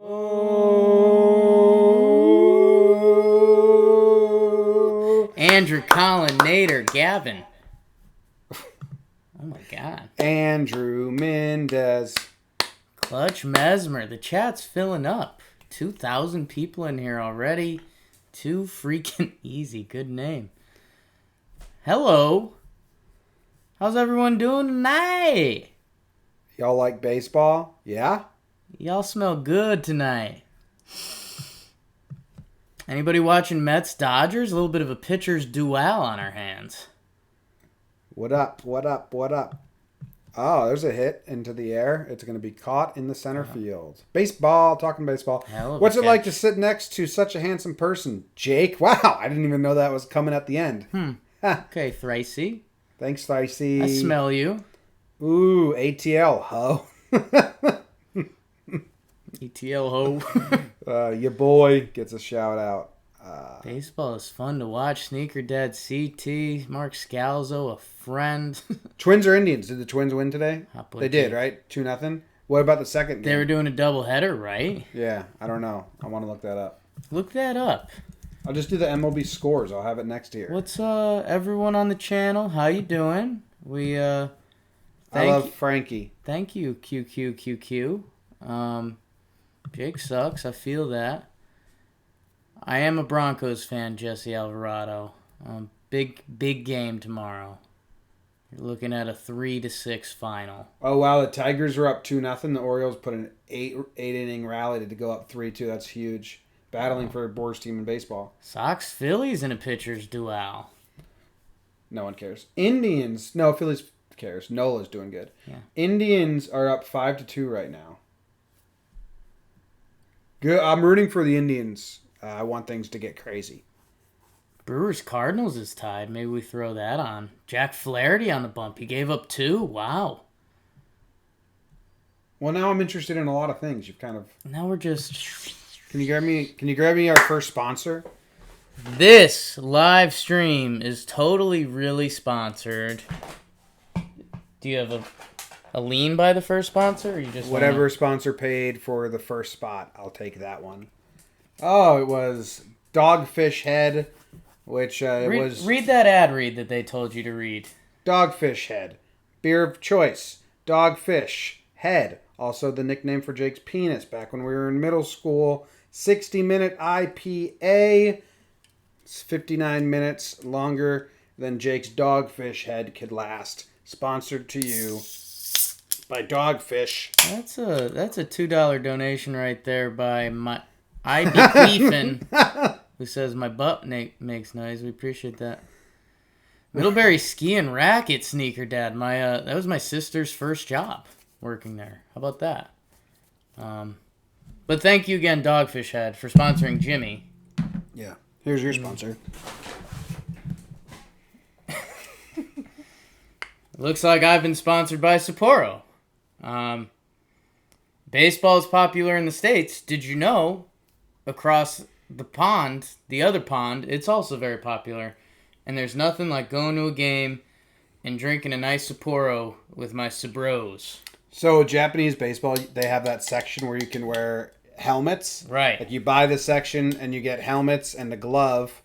Oh. Andrew, Colin, Nader, Gavin. Oh my God. Andrew Mendez. Clutch Mesmer. The chat's filling up. 2,000 people in here already. Too freaking easy. Good name. Hello. How's everyone doing tonight? Y'all like baseball? Yeah? Y'all smell good tonight. Anybody watching Mets Dodgers? A little bit of a pitcher's duel on our hands. What up? What up? What up? Oh, there's a hit into the air. It's going to be caught in the center field. Baseball, talking baseball. What's it like to sit next to such a handsome person? Jake? Wow, I didn't even know that was coming at the end. Okay, Thricey. Thanks, Thicey. I smell you. Ooh, ATL, ho. ETL ho. Your boy gets a shout out. Baseball is fun to watch. Sneaker Dad, CT, Mark Scalzo, a friend. Twins or Indians? Did the Twins win today? They did, Jake. right? 2-0. What about the second game? They were doing a doubleheader, right? Yeah, I don't know. I want to look that up. Look that up. I'll just do the MLB scores. I'll have it next here. What's everyone on the channel? How you doing? I love Frankie. Thank you, QQQQ. Jake sucks. I feel that. I am a Broncos fan, Jesse Alvarado. Big game tomorrow. You're looking at a 3-6 final. Oh wow, the Tigers are up 2-0. The Orioles put an eight inning rally to go up 3-2. That's huge. Battling for a Boers team in baseball. Sox Phillies in a pitcher's duel. No one cares. Indians. No, Phillies cares. Nola's doing good. Yeah. Indians are up 5-2 right now. Good. I'm rooting for the Indians. I want things to get crazy. Brewers Cardinals is tied. Maybe we throw that on. Jack Flaherty on the bump. He gave up 2. Wow. Well, now I'm interested in a lot of things. You've kind of. Now we're just. Can you grab me our first sponsor? This live stream is totally really sponsored. Do you have a lien by the first sponsor, or you just whatever sponsor paid for the first spot? I'll take that one. Oh, it was Dogfish Head, which read that ad read that they told you to read. Dogfish Head, beer of choice. Dogfish Head, also the nickname for Jake's penis back when we were in middle school. 60-minute IPA. It's 59 minutes longer than Jake's Dogfish Head could last. Sponsored to you by Dogfish. That's a $2 donation right there by my I Be Queefin, who says my butt makes noise. We appreciate that. Middlebury Ski and Racket Sneaker Dad. That was my sister's first job working there. How about that? But thank you again, Dogfish Head, for sponsoring Jimmy. Yeah. Here's your sponsor. Looks like I've been sponsored by Sapporo. Baseball is popular in the States. Did you know across the pond, the other pond, it's also very popular. And there's nothing like going to a game and drinking a nice Sapporo with my Sabros. So Japanese baseball, they have that section where you can wear helmets. Right. Like you buy the section and you get helmets and a glove.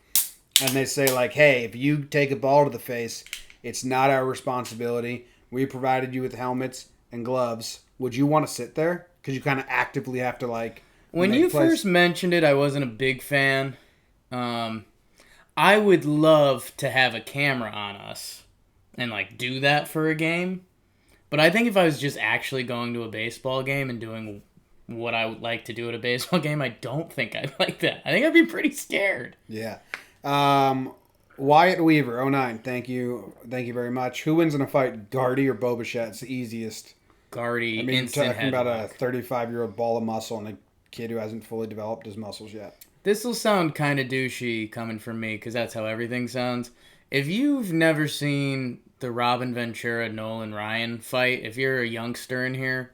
And they say like, hey, if you take a ball to the face, it's not our responsibility. We provided you with helmets and gloves. Would you want to sit there? Because you kind of actively have to like... When you first mentioned it, I wasn't a big fan. I would love to have a camera on us and like do that for a game. But I think if I was just actually going to a baseball game and doing what I would like to do at a baseball game, I don't think I'd like that. I think I'd be pretty scared. Yeah. Wyatt Weaver, 09. Thank you very much. Who wins in a fight, Gardy or Boba? It's the easiest. Gardy, I mean, instant talking about a headlock. 35-year-old ball of muscle and a kid who hasn't fully developed his muscles yet. This will sound kind of douchey coming from me because that's how everything sounds. If you've never seen the Robin Ventura Nolan Ryan fight, if you're a youngster in here,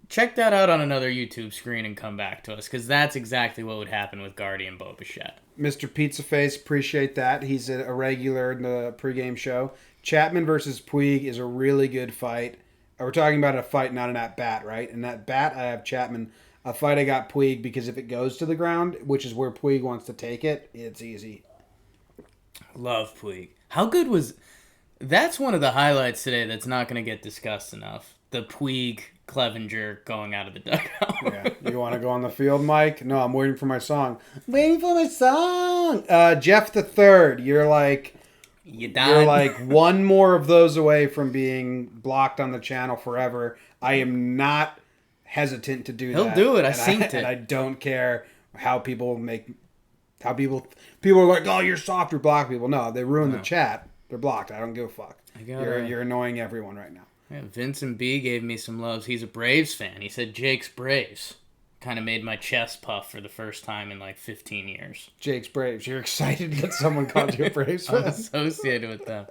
check that out on another YouTube screen and come back to us because that's exactly what would happen with Gardy and Boba Fett. Mr. Pizza Face, appreciate that. He's a regular in the pregame show. Chapman versus Puig is a really good fight. We're talking about a fight, not an at-bat, right? And that bat, I have Chapman. a fight I got Puig because if it goes to the ground, which is where Puig wants to take it, it's easy. Love Puig. How good was... That's one of the highlights today that's not going to get discussed enough. The Puig Clevenger going out of the dugout. Yeah. You want to go on the field, Mike? No, I'm waiting for my song. Waiting for my song. Jeff the Third. You're like one more of those away from being blocked on the channel forever. I am not hesitant to do that. He'll do it. I've seen it. And I don't care how people are like, oh, you're soft, you're block people. No, they ruin the chat. They're blocked. I don't give a fuck. You're annoying everyone right now. Yeah, Vincent B gave me some loves. He's a Braves fan. He said Jake's Braves. Kind of made my chest puff for the first time in like 15 years. Jake's Braves. You're excited that someone called you a Braves fan? I'm associated with them.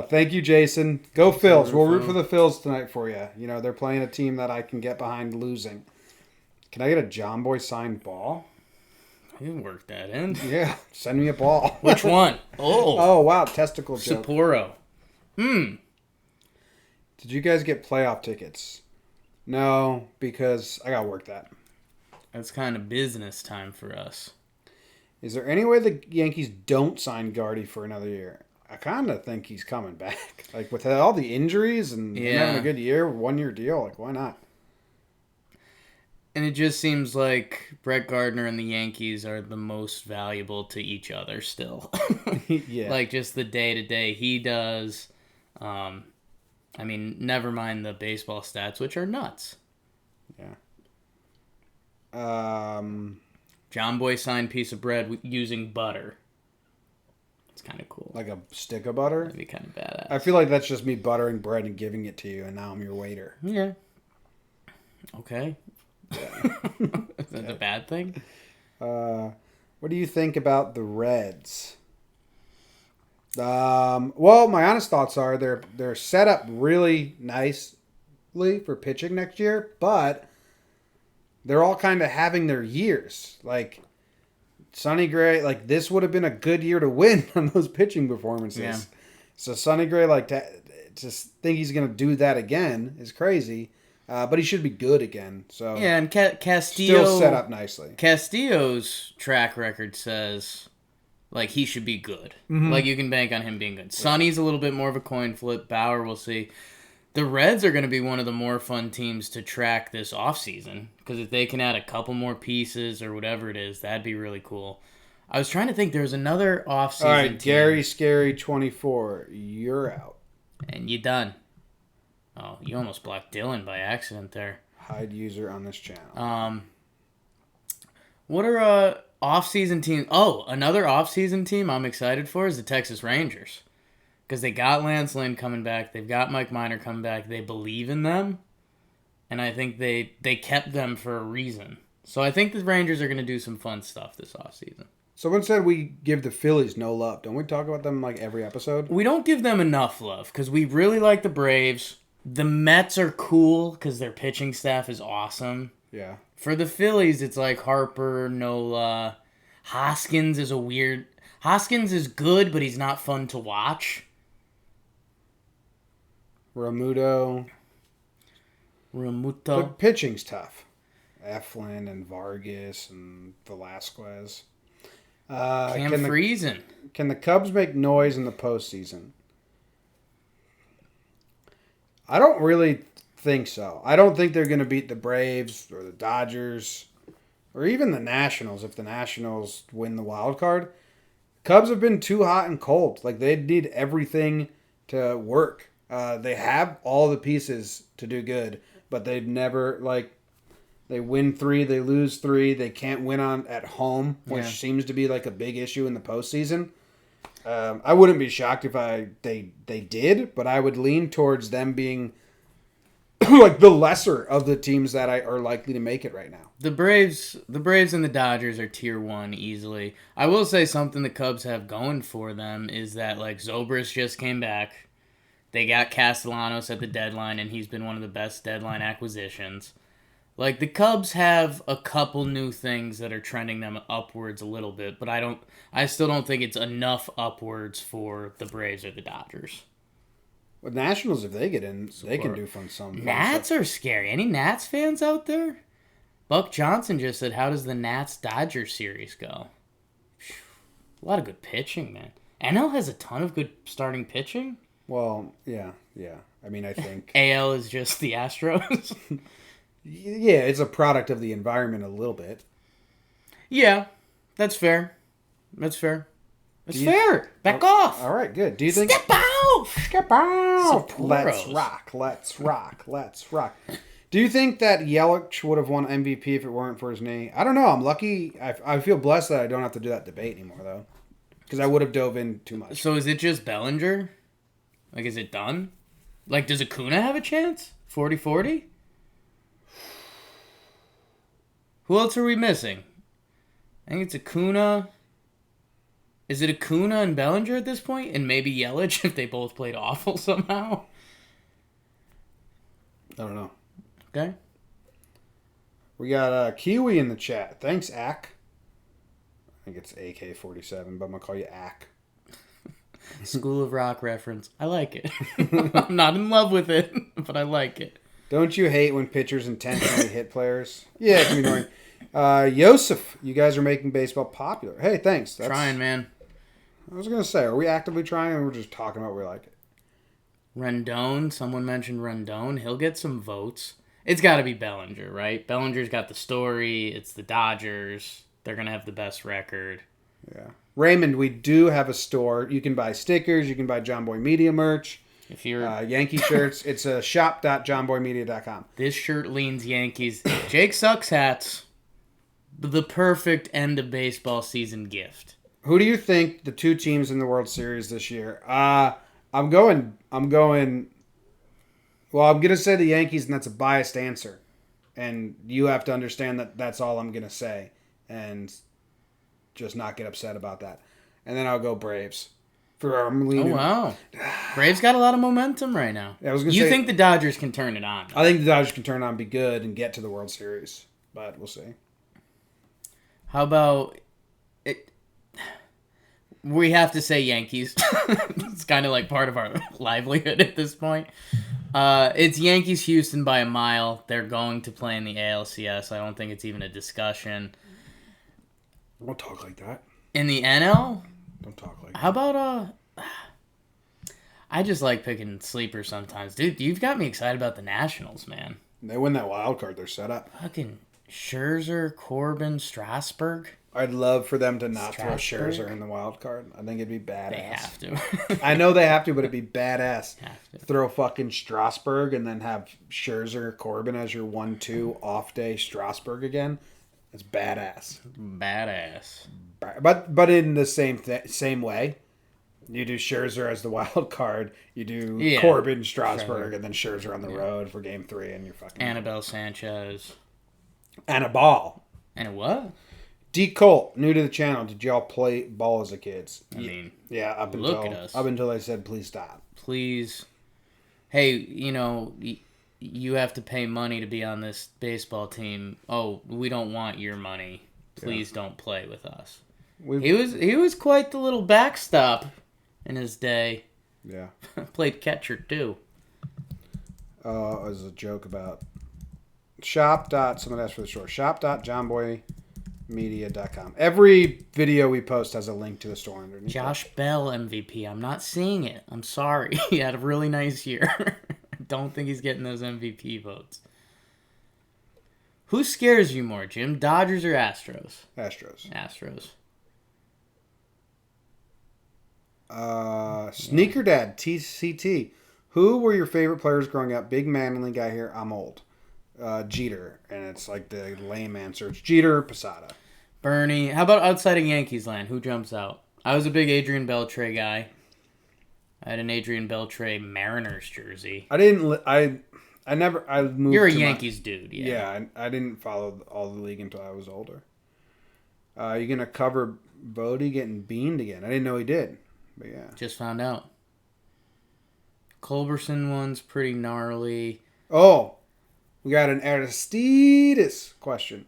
Thank you, Jason. Go Phils. We'll root for the Phils tonight for you. You know, they're playing a team that I can get behind losing. Can I get a Jomboy signed ball? You can work that in. Yeah, send me a ball. Which one? Oh, wow, testicle joke. Sapporo. Did you guys get playoff tickets? No, because I got work that. That's kind of business time for us. Is there any way the Yankees don't sign Gardy for another year? I kind of think he's coming back. Like, with all the injuries and him having a good year, 1-year deal, like, why not? And it just seems like Brett Gardner and the Yankees are the most valuable to each other still. Yeah. Like, just the day-to-day he does. I mean, never mind the baseball stats, which are nuts. Yeah. Jomboy signed piece of bread using butter. It's kind of cool. Like a stick of butter? That'd be kind of badass. I feel like that's just me buttering bread and giving it to you, and now I'm your waiter. Yeah. Okay. Yeah. Is that a bad thing? What do you think about the Reds? Well, my honest thoughts are they're set up really nicely for pitching next year, but they're all kind of having their years. Like Sonny Gray, like this would have been a good year to win on those pitching performances. Yeah. So Sonny Gray, like to think he's gonna do that again is crazy. But he should be good again. So yeah, and Castillo still set up nicely. Castillo's track record says like he should be good. Mm-hmm. Like you can bank on him being good. Sonny's a little bit more of a coin flip. Bauer, we'll see. The Reds are going to be one of the more fun teams to track this offseason because if they can add a couple more pieces or whatever it is, that'd be really cool. I was trying to think. There was another offseason. All right, team. Gary Scary 24, you're out, and you done. Oh, you almost blocked Dylan by accident there. Hide user on this channel. What are off-season teams? Oh, another off-season team I'm excited for is the Texas Rangers. Because they got Lance Lynn coming back. They've got Mike Minor coming back. They believe in them. And I think they kept them for a reason. So I think the Rangers are going to do some fun stuff this offseason. Someone said we give the Phillies no love. Don't we talk about them like every episode? We don't give them enough love because we really like the Braves. The Mets are cool because their pitching staff is awesome. Yeah. For the Phillies, it's like Harper, Nola. Hoskins is Hoskins is good, but he's not fun to watch. Ramuto. The pitching's tough. Eflin and Vargas and Velasquez. Cam Friesen. Can the Cubs make noise in the postseason? I don't really think so. I don't think they're going to beat the Braves or the Dodgers or even the Nationals if the Nationals win the wild card. Cubs have been too hot and cold. Like, they need everything to work. They have all the pieces to do good, but they've never, like, they win 3, they lose 3. They can't win at home, which seems to be, like, a big issue in the postseason. I wouldn't be shocked if they did, but I would lean towards them being like the lesser of the teams that are likely to make it right now. The Braves and the Dodgers are tier 1 easily. I will say something the Cubs have going for them is that like Zobrist just came back. They got Castellanos at the deadline, and he's been one of the best deadline acquisitions. Like, the Cubs have a couple new things that are trending them upwards a little bit, but I still don't think it's enough upwards for the Braves or the Dodgers. With Nationals, if they get in, they can do fun Nats stuff. are scary. Any Nats fans out there? Buck Johnson just said, how does the Nats-Dodgers series go? A lot of good pitching, man. NL has a ton of good starting pitching. Well, yeah. I mean, I think AL is just the Astros. yeah, it's a product of the environment a little bit. Yeah, that's fair. That's fair. Back off. All right, good. Do you think? Step out. Step out. Sapporo's. Let's rock. Do you think that Yelich would have won MVP if it weren't for his knee? I don't know. I'm lucky. I feel blessed that I don't have to do that debate anymore, though. Because I would have dove in too much. So is it just Bellinger? Like, is it done? Like, does Acuna have a chance? 40-40? Who else are we missing? I think it's Acuna. Is it Acuna and Bellinger at this point? And maybe Yelich if they both played awful somehow? I don't know. Okay. We got Kiwi in the chat. Thanks, Ack. I think it's AK-47, but I'm going to call you Ack. School of Rock reference. I like it. I'm not in love with it, but I like it. Don't you hate when pitchers intentionally hit players? Yeah, it can be annoying. Yosef, you guys are making baseball popular. Hey, thanks. Trying, man. I was going to say, are we actively trying or we're just talking about we like it? Rendon. Someone mentioned Rendon. He'll get some votes. It's got to be Bellinger, right? Bellinger's got the story. It's the Dodgers. They're going to have the best record. Yeah. Raymond, we do have a store. You can buy stickers. You can buy Jomboy Media merch. If you're Yankee shirts, it's a shop.jomboymedia.com. This shirt leans Yankees. Jake Sucks hats. The perfect end of baseball season gift. Who do you think the two teams in the World Series this year? I'm going. Well, I'm gonna say the Yankees, and that's a biased answer. And you have to understand that that's all I'm gonna say, and just not get upset about that. And then I'll go Braves. Oh wow, Braves got a lot of momentum right now. Yeah, you think the Dodgers can turn it on? I think the Dodgers can turn it on, be good, and get to the World Series, but we'll see. How about it? We have to say Yankees. It's kind of like part of our livelihood at this point. It's Yankees-Houston by a mile. They're going to play in the ALCS. I don't think it's even a discussion. Don't talk like that. In the NL? Don't talk like that. How about, I just like picking sleepers sometimes. Dude, you've got me excited about the Nationals, man. They win that wild card, they're set up. Fucking Scherzer, Corbin, Strasburg. I'd love for them to not throw Scherzer in the wild card. I think it'd be badass. They have to. I know they have to, but it'd be badass. Have to. Throw fucking Strasburg and then have Scherzer, Corbin as your 1-2 off day Strasburg again. It's badass. Badass. But in the same way, you do Scherzer as the wild card. You do Corbin, Strasburg, and then Scherzer on the road for Game 3, and you're fucking. Anibal Sanchez. And a ball. And a what? D. Cole, new to the channel. Did y'all play ball as a kids? I mean, yeah. Up until I said please stop. Please. Hey, you have to pay money to be on this baseball team. Oh, we don't want your money. Please don't play with us. He was quite the little backstop in his day. Yeah. Played catcher too. It was a joke about someone asked for the store. Shop.johnboymedia.com. Every video we post has a link to the store underneath. Josh Bell MVP. I'm not seeing it. I'm sorry. He had a really nice year. I don't think he's getting those MVP votes. Who scares you more, Jim? Dodgers or Astros? Astros. Yeah. Sneaker Dad, TCT. Who were your favorite players growing up? Big manly guy here. I'm old. Jeter. And it's like the lame answer. It's Jeter, Posada. Bernie. How about outside of Yankees land? Who jumps out? I was a big Adrian Beltre guy. I had an Adrian Beltre Mariners jersey. I moved. You're a Yankees dude, yeah. Yeah, I didn't follow all the league until I was older. You gonna cover Bodie getting beamed again? I didn't know he did, but yeah. Just found out. Culberson one's pretty gnarly. Oh, we got an Aristides question.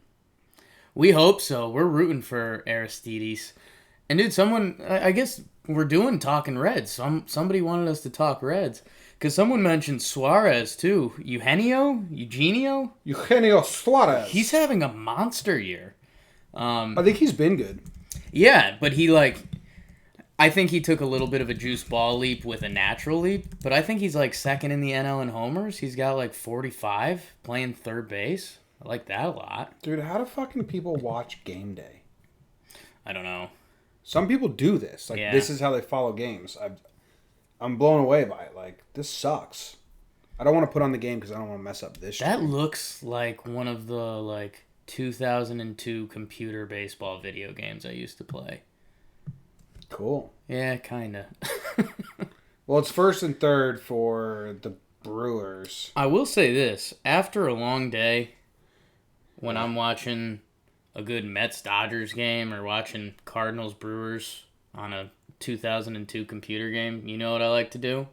We hope so. We're rooting for Aristides. And dude, someone, I guess we're doing talking Reds. Somebody wanted us to talk Reds. Because someone mentioned Suarez, too. Eugenio? Eugenio Suarez. He's having a monster year. I think he's been good. Yeah, but I think he took a little bit of a juice ball leap with a natural leap, but I think he's like second in the NL in homers. He's got like 45 playing third base. I like that a lot. Dude, how do fucking people watch game day? I don't know. Some people do this. Like, this is how they follow games. I'm blown away by it. Like, this sucks. I don't want to put on the game because I don't want to mess up this shit. That looks like one of the, like, 2002 computer baseball video games I used to play. Cool. Yeah, kind of. Well, it's first and third for the Brewers. I will say this. After a long day, when I'm watching a good Mets-Dodgers game or watching Cardinals-Brewers on a 2002 computer game, you know what I like to do?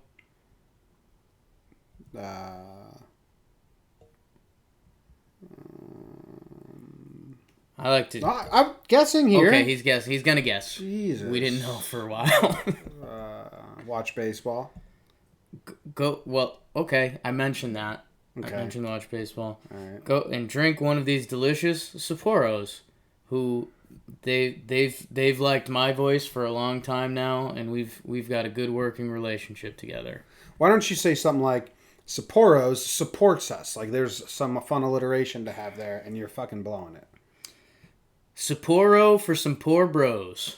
I like to... I'm guessing here. Okay, he's going to guess. Jesus. We didn't know for a while. Watch baseball. Well, okay, I mentioned that. Okay. I mentioned watch baseball. All right. Go and drink one of these delicious Sapporos, who they've liked my voice for a long time now, and we've got a good working relationship together. Why don't you say something like Sapporos supports us? Like there's some fun alliteration to have there, and you're fucking blowing it. Sapporo for some poor bros.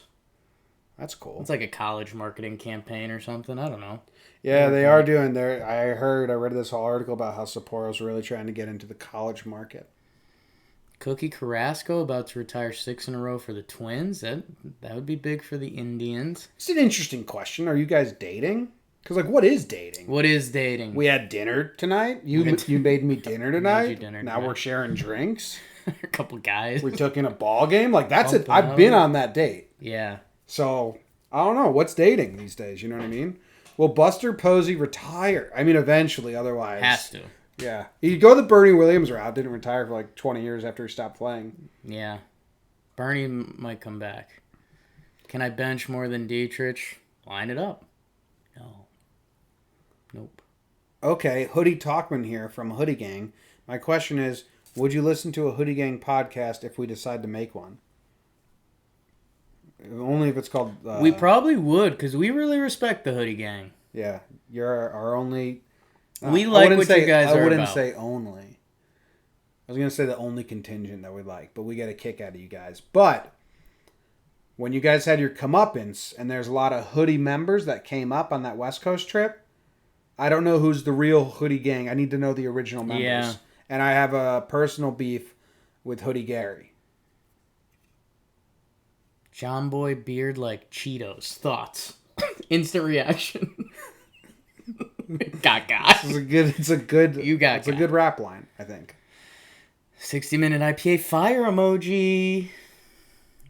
That's cool. It's like a college marketing campaign or something. I don't know. Yeah, they are doing there. I read this whole article about how Sapporo's really trying to get into the college market. Cookie Carrasco about to retire 6 in a row for the Twins. That would be big for the Indians. It's an interesting question. Are you guys dating? Because, like, what is dating? What is dating? We had dinner tonight. You made me dinner tonight. Made you dinner now tonight. We're sharing drinks. A couple guys. We took in a ball game. Like, that's it. I've been on that date. Yeah. So, I don't know. What's dating these days? You know what I mean? Will Buster Posey retire? I mean, eventually. Otherwise. Has to. Yeah. He'd go the Bernie Williams route. Didn't retire for like 20 years after he stopped playing. Yeah. Bernie might come back. Can I bench more than Dietrich? Line it up. No. Nope. Okay. Hoodie Talkman here from Hoodie Gang. My question is, would you listen to a Hoodie Gang podcast if we decide to make one? Only if it's called... we probably would, because we really respect the Hoodie Gang. Yeah. You're our only... we like what you guys are about. I wouldn't say only. I was going to say the only contingent that we like, but we get a kick out of you guys. But when you guys had your comeuppance, and there's a lot of Hoodie members that came up on that West Coast trip, I don't know who's the real Hoodie Gang. I need to know the original members. Yeah. And I have a personal beef with Hoodie Gary. Jomboy beard like Cheetos. Thoughts. Instant reaction. Got. It's a good rap line, I think. 60-minute IPA fire emoji.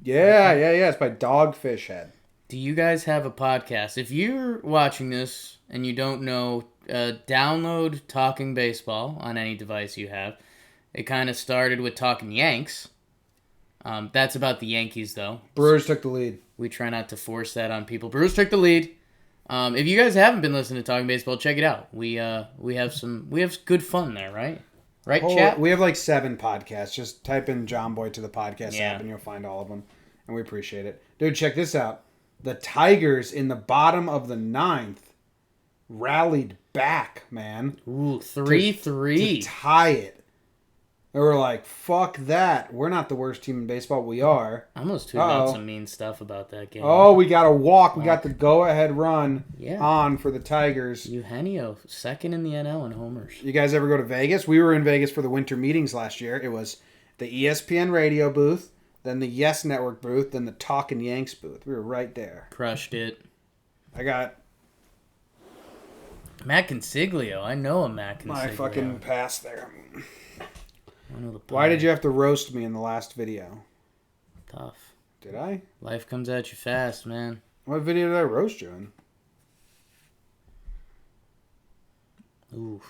Yeah. It's by Dogfish Head. Do you guys have a podcast? If you're watching this and you don't know, download Talking Baseball on any device you have. It kind of started with Talking Yanks. That's about the Yankees, though. Brewers took the lead. We try not to force that on people. Brewers took the lead. If you guys haven't been listening to Talking Baseball, check it out. We have good fun there, right? Right, chat? We have like 7 podcasts. Just type in Jomboy to the podcast app and you'll find all of them. And we appreciate it. Dude, check this out. The Tigers in the bottom of the 9th rallied back, man. Ooh, 3-3. To tie it. They were like, fuck that. We're not the worst team in baseball. We are. I almost tweeted out some mean stuff about that game. Oh, we got a walk. We got the go-ahead run Yeah. on for the Tigers. Eugenio, second in the NL in homers. You guys ever go to Vegas? We were in Vegas for the winter meetings last year. It was the ESPN radio booth, then the Yes Network booth, then the Talkin' Yanks booth. We were right there. Crushed it. I got Matt Consiglio. I know a Matt Consiglio. my fucking pass there. I know the Why did you have to roast me in the last video? Tough. Did I? Life comes at you fast, man. What video did I roast you in? Ooh,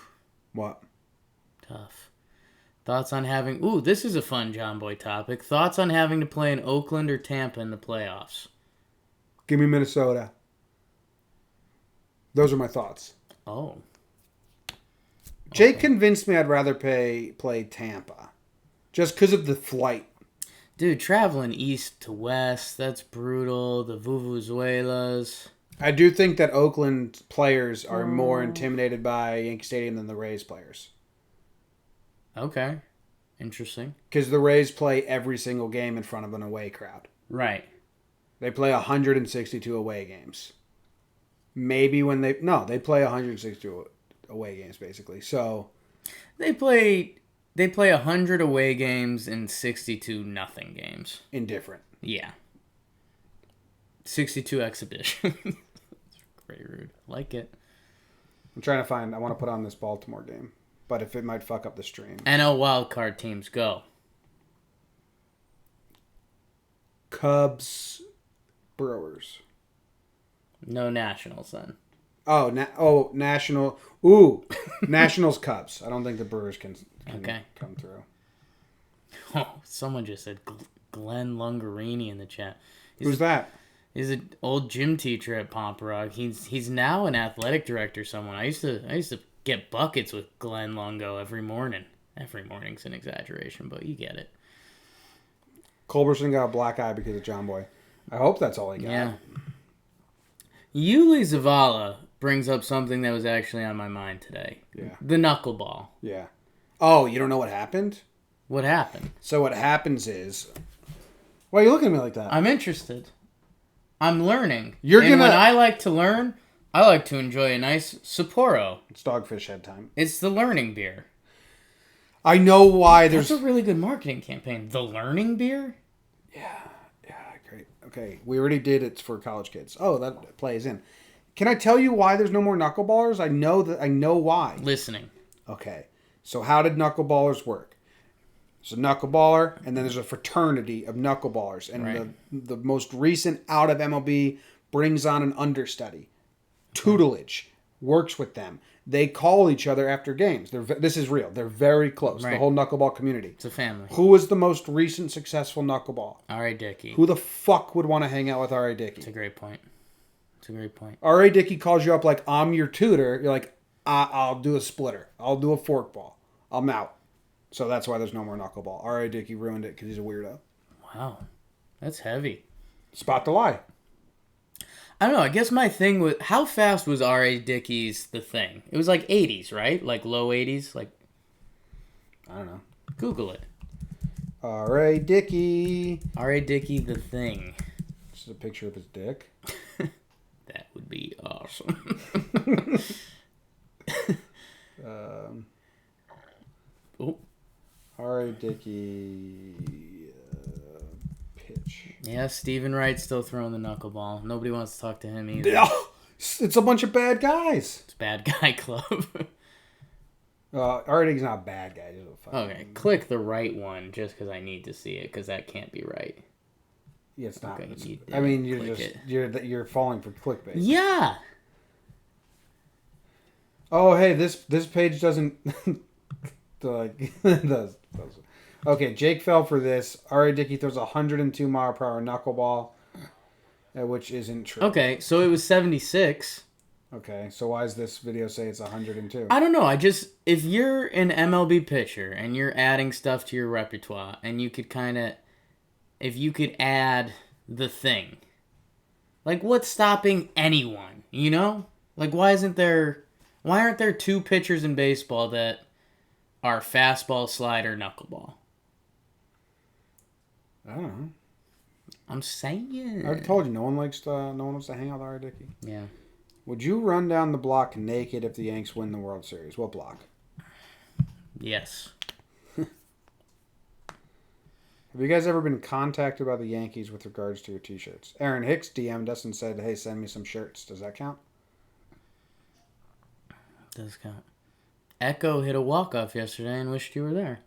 What? tough. Thoughts on having... Ooh, this is a fun Jomboy topic. Thoughts on having to play in Oakland or Tampa in the playoffs? Give me Minnesota. Those are my thoughts. Oh. Jake convinced me I'd rather play Tampa. Just because of the flight. Dude, traveling east to west, that's brutal. The Vuvuzelas. I do think that Oakland players are more intimidated by Yankee Stadium than the Rays players. Okay. Interesting. Because the Rays play every single game in front of an away crowd. Right. They play 162 away games. Maybe when they play 162 away games basically. So They play 100 away games and 62 nothing games. Indifferent. Yeah. 62 exhibitions. Very rude. Like it. I want to put on this Baltimore game. But if it might fuck up the stream. NL wildcard teams, go. Cubs, Brewers. No Nationals then. National. Ooh, Nationals, Cubs. I don't think the Brewers can come through. Oh, someone just said Glenn Lungarini in the chat. Who's that? He's an old gym teacher at Pomperaug. He's now an athletic director. I used to get buckets with Glenn Lungo every morning. Every morning's an exaggeration, but you get it. Culberson got a black eye because of Jomboy. I hope that's all he got. Yeah. Yuli Zavala brings up something that was actually on my mind today. Yeah. The knuckleball. Yeah. Oh, you don't know what happened? What happened? So what happens is... Why are you looking at me like that? I'm interested. I'm learning. When I like to learn, I like to enjoy a nice Sapporo. It's Dogfish Head time. It's the learning beer. I know why there's... That's a really good marketing campaign. The learning beer? Yeah, great. Okay, we already did it for college kids. Oh, that plays in. Can I tell you why there's no more knuckleballers? I know why. Listening. Okay, so how did knuckleballers work? There's a knuckleballer, and then there's a fraternity of knuckleballers. And right. the most recent out of MLB brings on an understudy. Tutelage. Works with them. They call each other after games. This is real. They're very close. Right. The whole knuckleball community. It's a family. Who was the most recent successful knuckleball? R.A. Dickey. Who the fuck would want to hang out with R.A. Dickey? It's a great point. R.A. Dickey calls you up like, I'm your tutor. You're like, I'll do a splitter. I'll do a forkball. I'm out. So that's why there's no more knuckleball. R.A. Dickey ruined it because he's a weirdo. Wow. That's heavy. Spot the lie. I don't know. I guess my thing was, how fast was R.A. Dickey's The Thing? It was like 80s, right? Like low 80s? Like, I don't know. Google it. R.A. Dickey. R.A. Dickey, The Thing. This is a picture of his dick. That would be awesome. Oh. R.A. Dickey pitch. Yeah, Stephen Wright's still throwing the knuckleball. Nobody wants to talk to him either. It's a bunch of bad guys. It's Bad Guy Club. R.A. Dickey's not a bad guy. Okay, click the right one just because I need to see it because that can't be right. Yeah, it's not. Okay, you're falling for clickbait. Yeah. Oh, hey, this page doesn't. does. Okay, Jake fell for this. R.A. Dickey throws a 102 mile per hour knuckleball, which isn't true. Okay, so it was 76. Okay, so why does this video say it's 102? I don't know. If you're an MLB pitcher and you're adding stuff to your repertoire, and you could if you could add The Thing, like what's stopping anyone? You know, like why aren't there two pitchers in baseball that are fastball, slider, knuckleball? I don't know. I'm saying. I told you, no one wants to hang out with R.A. Dickey. Yeah. Would you run down the block naked if the Yanks win the World Series? What block? Yes. Have you guys ever been contacted by the Yankees with regards to your t-shirts? Aaron Hicks DM'd us and said, hey, send me some shirts. Does that count? Does count. Echo hit a walk-off yesterday and wished you were there.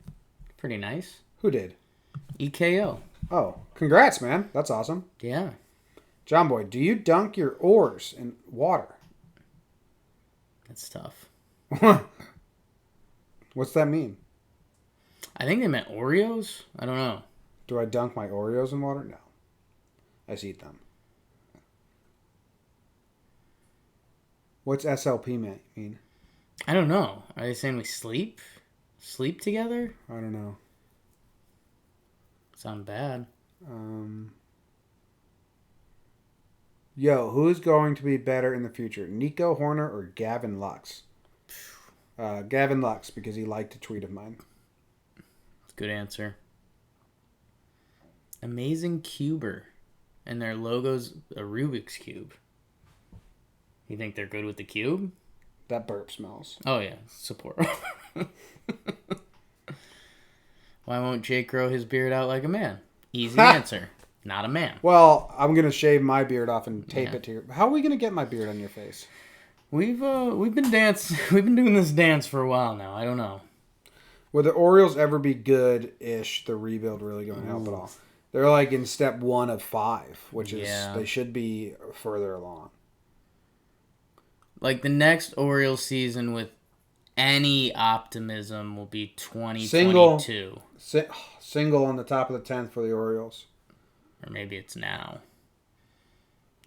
Pretty nice. Who did? EKO. Oh, congrats, man. That's awesome. Yeah. Jomboy, do you dunk your oars in water? That's tough. What's that mean? I think they meant Oreos. I don't know. Do I dunk my Oreos in water? No. I just eat them. What's SLP mean? I don't know. Are they saying we sleep? Sleep together? I don't know. Sound bad. Yo, who's going to be better in the future, Nico Horner or Gavin Lux? Gavin Lux, because he liked a tweet of mine. Good answer. Amazing Cuber. And their logo's a Rubik's Cube. You think they're good with the cube? That burp smells. Oh, yeah. Sapporo. Why won't Jake grow his beard out like a man? Easy answer. Not a man. Well, I'm going to shave my beard off and tape it to your... How are we going to get my beard on your face? We've been doing this dance for a while now. I don't know. Will the Orioles ever be good-ish? The rebuild really going to help at all? They're like in step 1 of 5, which is they should be further along. Like the next Orioles season with any optimism will be 2022. Single on the top of the 10th for the Orioles. Or maybe it's now.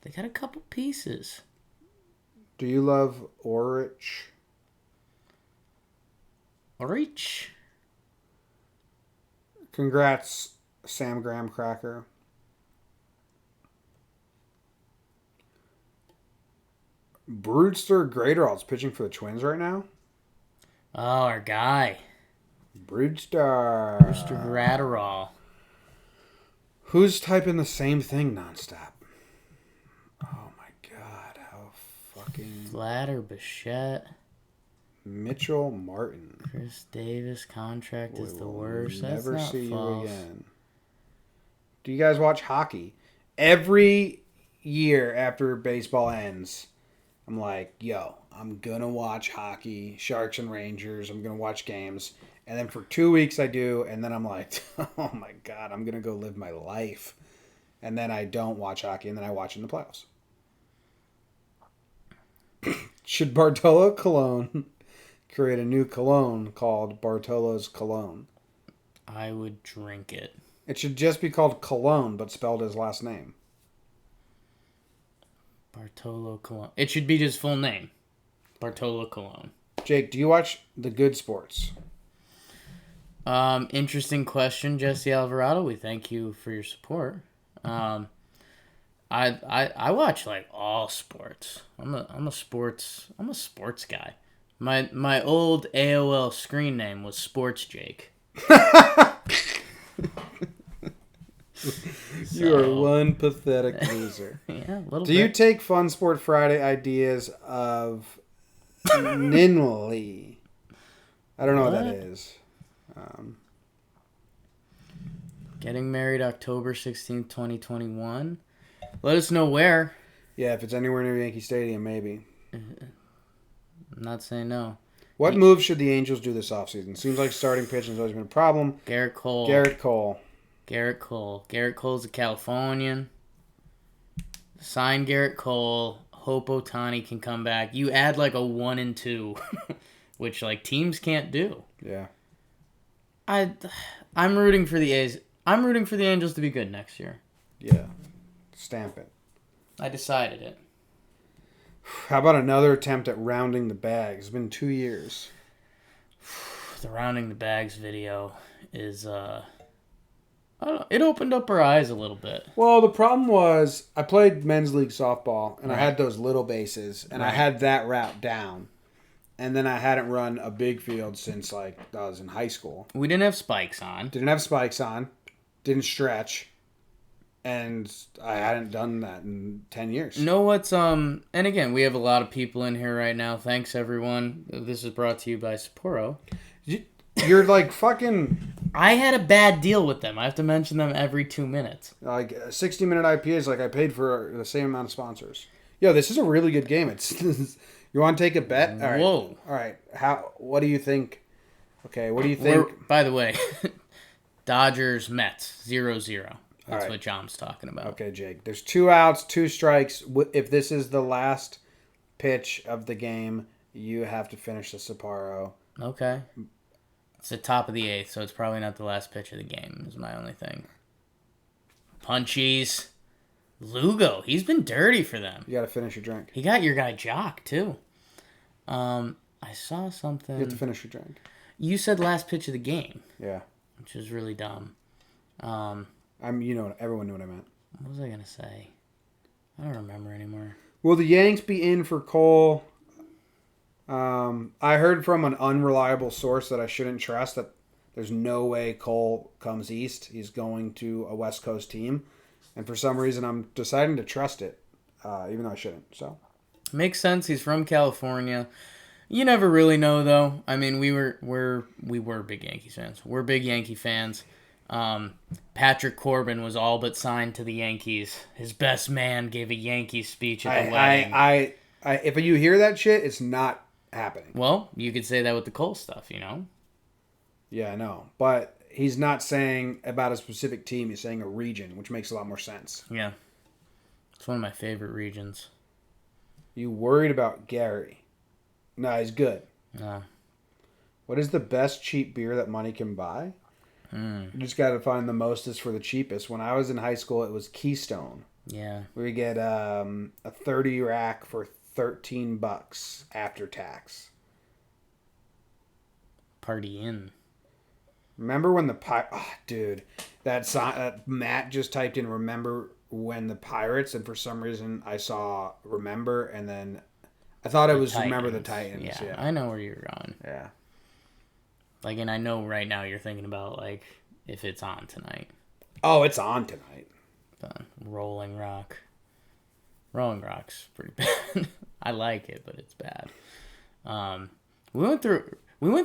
They got a couple pieces. Do you love Orich? Orich? Congrats, Sam Graham Cracker. Brewster Graterol's pitching for the Twins right now. Oh, our guy. Brewster Graterol. Who's typing the same thing nonstop? Oh my god, how fucking... Vlad or Bichette? Mitchell Martin. Chris Davis contract is the worst. Never That's not see false. you again. Do you guys watch hockey? Every year after baseball ends, I'm like, yo, I'm gonna watch hockey, Sharks and Rangers. I'm gonna watch games. And then for 2 weeks I do, and then I'm like, oh my god, I'm going to go live my life. And then I don't watch hockey, and then I watch in the playoffs. Should Bartolo Cologne create a new cologne called Bartolo's Cologne? I would drink it. It should just be called Cologne, but spelled his last name. Bartolo Cologne. It should be his full name. Bartolo Cologne. Jake, do you watch The Good Sports? Interesting question, Jesse Alvarado. We thank you for your support. I watch like all sports. I'm a sports guy. My old AOL screen name was Sports Jake. You are one pathetic loser. Yeah, a little Do bit. you take Fun Sport Friday ideas of Ninley? I don't know what that is. Getting married October 16th, 2021. Let us know where. Yeah, if it's anywhere near Yankee Stadium, maybe. I'm not saying no. What moves should the Angels do this offseason? Seems like starting pitching has always been a problem. Gerrit Cole. Gerrit Cole. Gerrit Cole's a Californian. Sign Gerrit Cole. Hope Ohtani can come back. You add like a 1 and 2, which like teams can't do. Yeah. I'm rooting for the A's. I'm rooting for the Angels to be good next year. Yeah. Stamp it. I decided it. How about another attempt at rounding the bag? It's been 2 years. The rounding the bags video is I don't know, it opened up our eyes a little bit. Well, the problem was I played men's league softball, and I had those little bases, and I had that route down. And then I hadn't run a big field since, like, I was in high school. We didn't have spikes on. Didn't have spikes on. Didn't stretch. And I hadn't done that in 10 years. You know what's, and again, we have a lot of people in here right now. Thanks, everyone. This is brought to you by Sapporo. You're like fucking... I had a bad deal with them. I have to mention them every 2 minutes. Like, 60-minute IPAs, like I paid for the same amount of sponsors. Yo, this is a really good game. It's... You want to take a bet? All right. Whoa. All right. What do you think? Okay, what do you think? By the way, Dodgers, Mets, 0-0. That's right. what John's talking about. Okay, Jake. There's 2 outs, 2 strikes. If this is the last pitch of the game, you have to finish the Sapporo. Okay. It's the top of the 8th, so it's probably not the last pitch of the game, is my only thing. Punchies. Lugo, he's been dirty for them. You got to finish your drink. He got your guy Jock, too. I saw something. You have to finish your drink. You said last pitch of the game. Yeah. Which is really dumb. Everyone knew what I meant. What was I going to say? I don't remember anymore. Will the Yanks be in for Cole? I heard from an unreliable source that I shouldn't trust that there's no way Cole comes east. He's going to a West Coast team. And for some reason, I'm deciding to trust it, even though I shouldn't. So makes sense. He's from California. You never really know, though. I mean, we were big Yankees fans. We're big Yankee fans. Patrick Corbin was all but signed to the Yankees. His best man gave a Yankee speech at the wedding. If you hear that shit, it's not happening. Well, you could say that with the Cole stuff, you know? Yeah, I know. But he's not saying about a specific team. He's saying a region, which makes a lot more sense. Yeah. It's one of my favorite regions. You worried about Gary? No, he's good. No. What is the best cheap beer that money can buy? You just got to find the mostest for the cheapest. When I was in high school, it was Keystone. Yeah. We get a 30 rack for $13 after tax. Party in. Remember when dude, that song, Matt just typed in "Remember when the Pirates," and for some reason I saw "Remember," and then I thought it was "Remember the Titans." Yeah, I know where you're going. Yeah. Like, and I know right now you're thinking about, like, if it's on tonight. Oh, it's on tonight. Rolling Rock. Rolling Rock's pretty bad. I like it, but it's bad. We went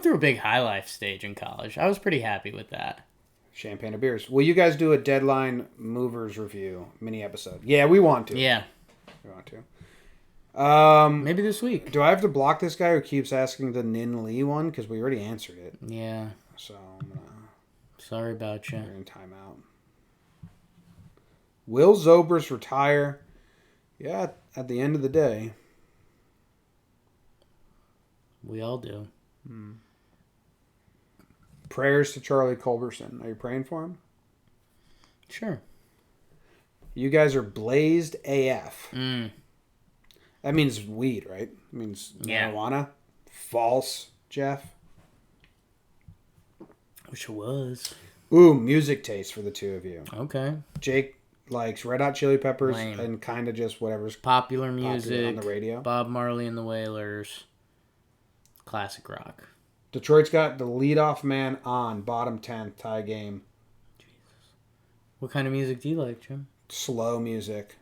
through a big high life stage in college. I was pretty happy with that. Champagne of beers. Will you guys do a Deadline Movers review mini episode? Yeah, we want to. Yeah. We want to. Maybe this week. Do I have to block this guy who keeps asking the Nin Lee one? Because we already answered it. Yeah. So I'm going to... Sorry about you. We're in timeout. Will Zobrist retire? Yeah, at the end of the day. We all do. Prayers to Charlie Culberson. Are you praying for him? Sure. You guys are blazed AF. That means weed, right? It means marijuana. False, Jeff. Wish it was. Ooh, music taste for the two of you. Okay. Jake likes Red Hot Chili Peppers Lame. and kind of just whatever's popular music on the radio. Bob Marley and the Wailers. Classic rock. Detroit's got the leadoff man on bottom 10th tie game. Jesus. What kind of music do you like, Jim? Slow music.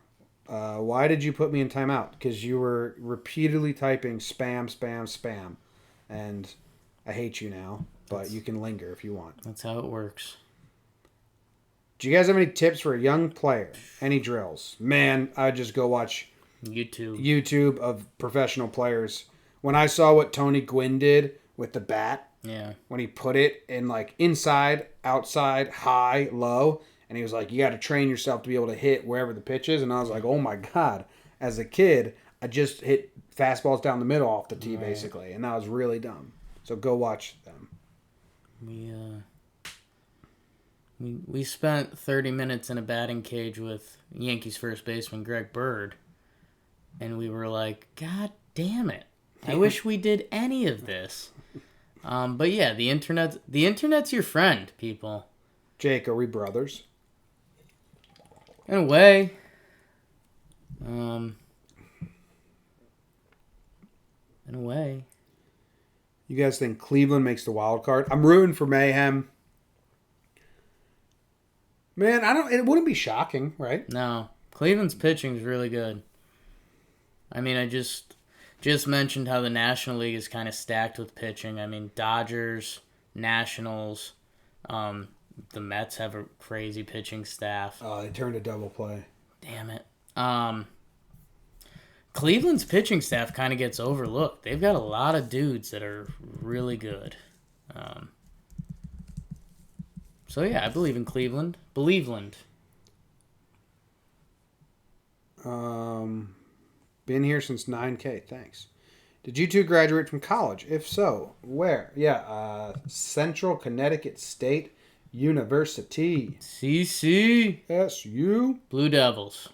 Why did you put me in timeout? Because you were repeatedly typing spam, spam, spam. And I hate you now, but you can linger if you want. That's how it works. Do you guys have any tips for a young player? Any drills? Man, I'd just go watch YouTube of professional players. When I saw what Tony Gwynn did with the bat, when he put it in like inside, outside, high, low, and he was like, you got to train yourself to be able to hit wherever the pitch is. And I was like, oh my God. As a kid, I just hit fastballs down the middle off the tee, basically. And that was really dumb. So go watch them. We spent 30 minutes in a batting cage with Yankees first baseman Greg Bird. And we were like, God damn it. I wish we did any of this. But yeah, the internet's your friend, people. Jake, are we brothers? In a way. In a way. You guys think Cleveland makes the wild card? I'm rooting for Mayhem. Man, it wouldn't be shocking, right? No. Cleveland's pitching is really good. I mean, I just mentioned how the National League is kind of stacked with pitching. I mean, Dodgers, Nationals, the Mets have a crazy pitching staff. Oh, they turned a double play. Damn it. Cleveland's pitching staff kind of gets overlooked. They've got a lot of dudes that are really good. So, yeah, I believe in Cleveland. Believeland. Been here since 9K. Thanks. Did you two graduate from college? If so, where? Yeah, Central Connecticut State University. CC. SU. Blue Devils.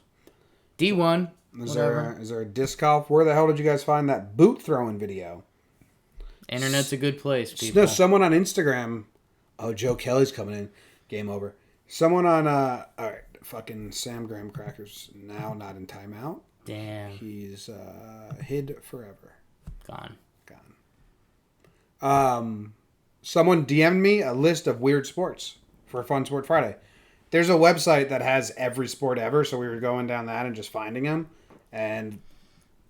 D1. Is there a disc golf? Where the hell did you guys find that boot throwing video? Internet's a good place, people. No, someone on Instagram. Oh, Joe Kelly's coming in. Game over. Someone on all right, fucking Sam Graham Crackers now not in timeout. Damn. He's hid forever. Gone. Someone DM'd me a list of weird sports for Fun Sport Friday. There's a website that has every sport ever, so we were going down that and just finding them, and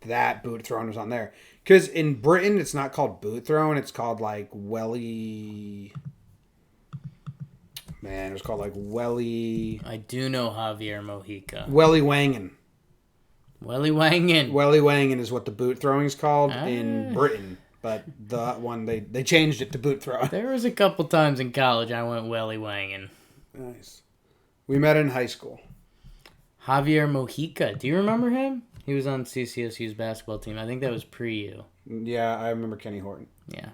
that boot throwing was on there. Because in Britain, it's not called boot throwing, it's called like welly. Man, it was called like welly. I do know Javier Mojica. Welly wangin'. Welly wangin'. Welly wangin' is what the boot throwing is called in Britain. But the one, they changed it to boot throwing. There was a couple times in college I went welly wangin'. Nice. We met in high school. Javier Mojica. Do you remember him? He was on CCSU's basketball team. I think that was pre-you. Yeah, I remember Kenny Horton. Yeah.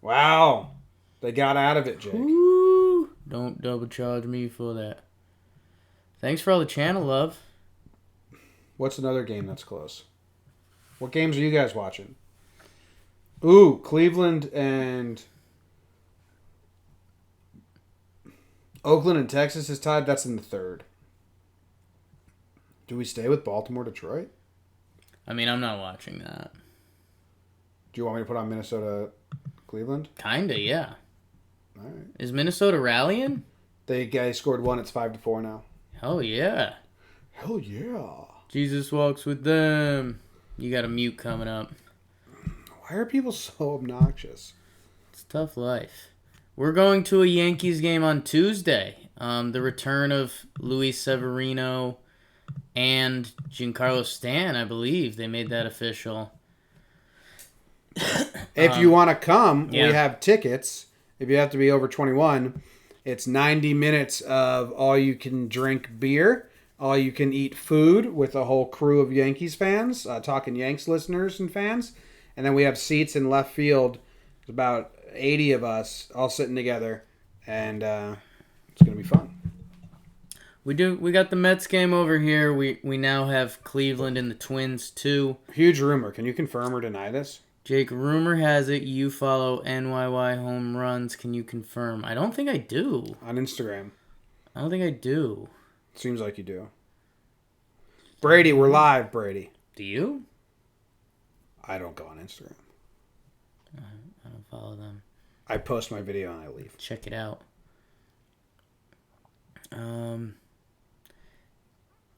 Wow. They got out of it, Jake. Ooh, don't double charge me for that. Thanks for all the channel love. What's another game that's close? What games are you guys watching? Ooh, Cleveland and Oakland and Texas is tied. That's in the third. Do we stay with Baltimore, Detroit? I mean, I'm not watching that. Do you want me to put on Minnesota, Cleveland? Kinda, yeah. All right. Is Minnesota rallying? They guys scored one. It's 5-4 now. Hell yeah. Hell yeah. Jesus walks with them. You got a mute coming up. Why are people so obnoxious? It's tough life. We're going to a Yankees game on Tuesday. The return of Luis Severino and Giancarlo Stan, I believe. They made that official. If you want to come, yeah. We have tickets. If you have to be over 21, it's 90 minutes of all-you-can-drink beer, all-you-can-eat food with a whole crew of Yankees fans, talking Yanks listeners and fans. And then we have seats in left field. There's about 80 of us all sitting together, and it's going to be fun. We got the Mets game over here. We now have Cleveland and the Twins, too. Huge rumor. Can you confirm or deny this? Jake, rumor has it you follow NYY Home Runs. Can you confirm? I don't think I do. On Instagram. I don't think I do. Seems like you do. Brady, we're live, Brady. Do you? I don't go on Instagram. I don't follow them. I post my video and I leave. Check it out. When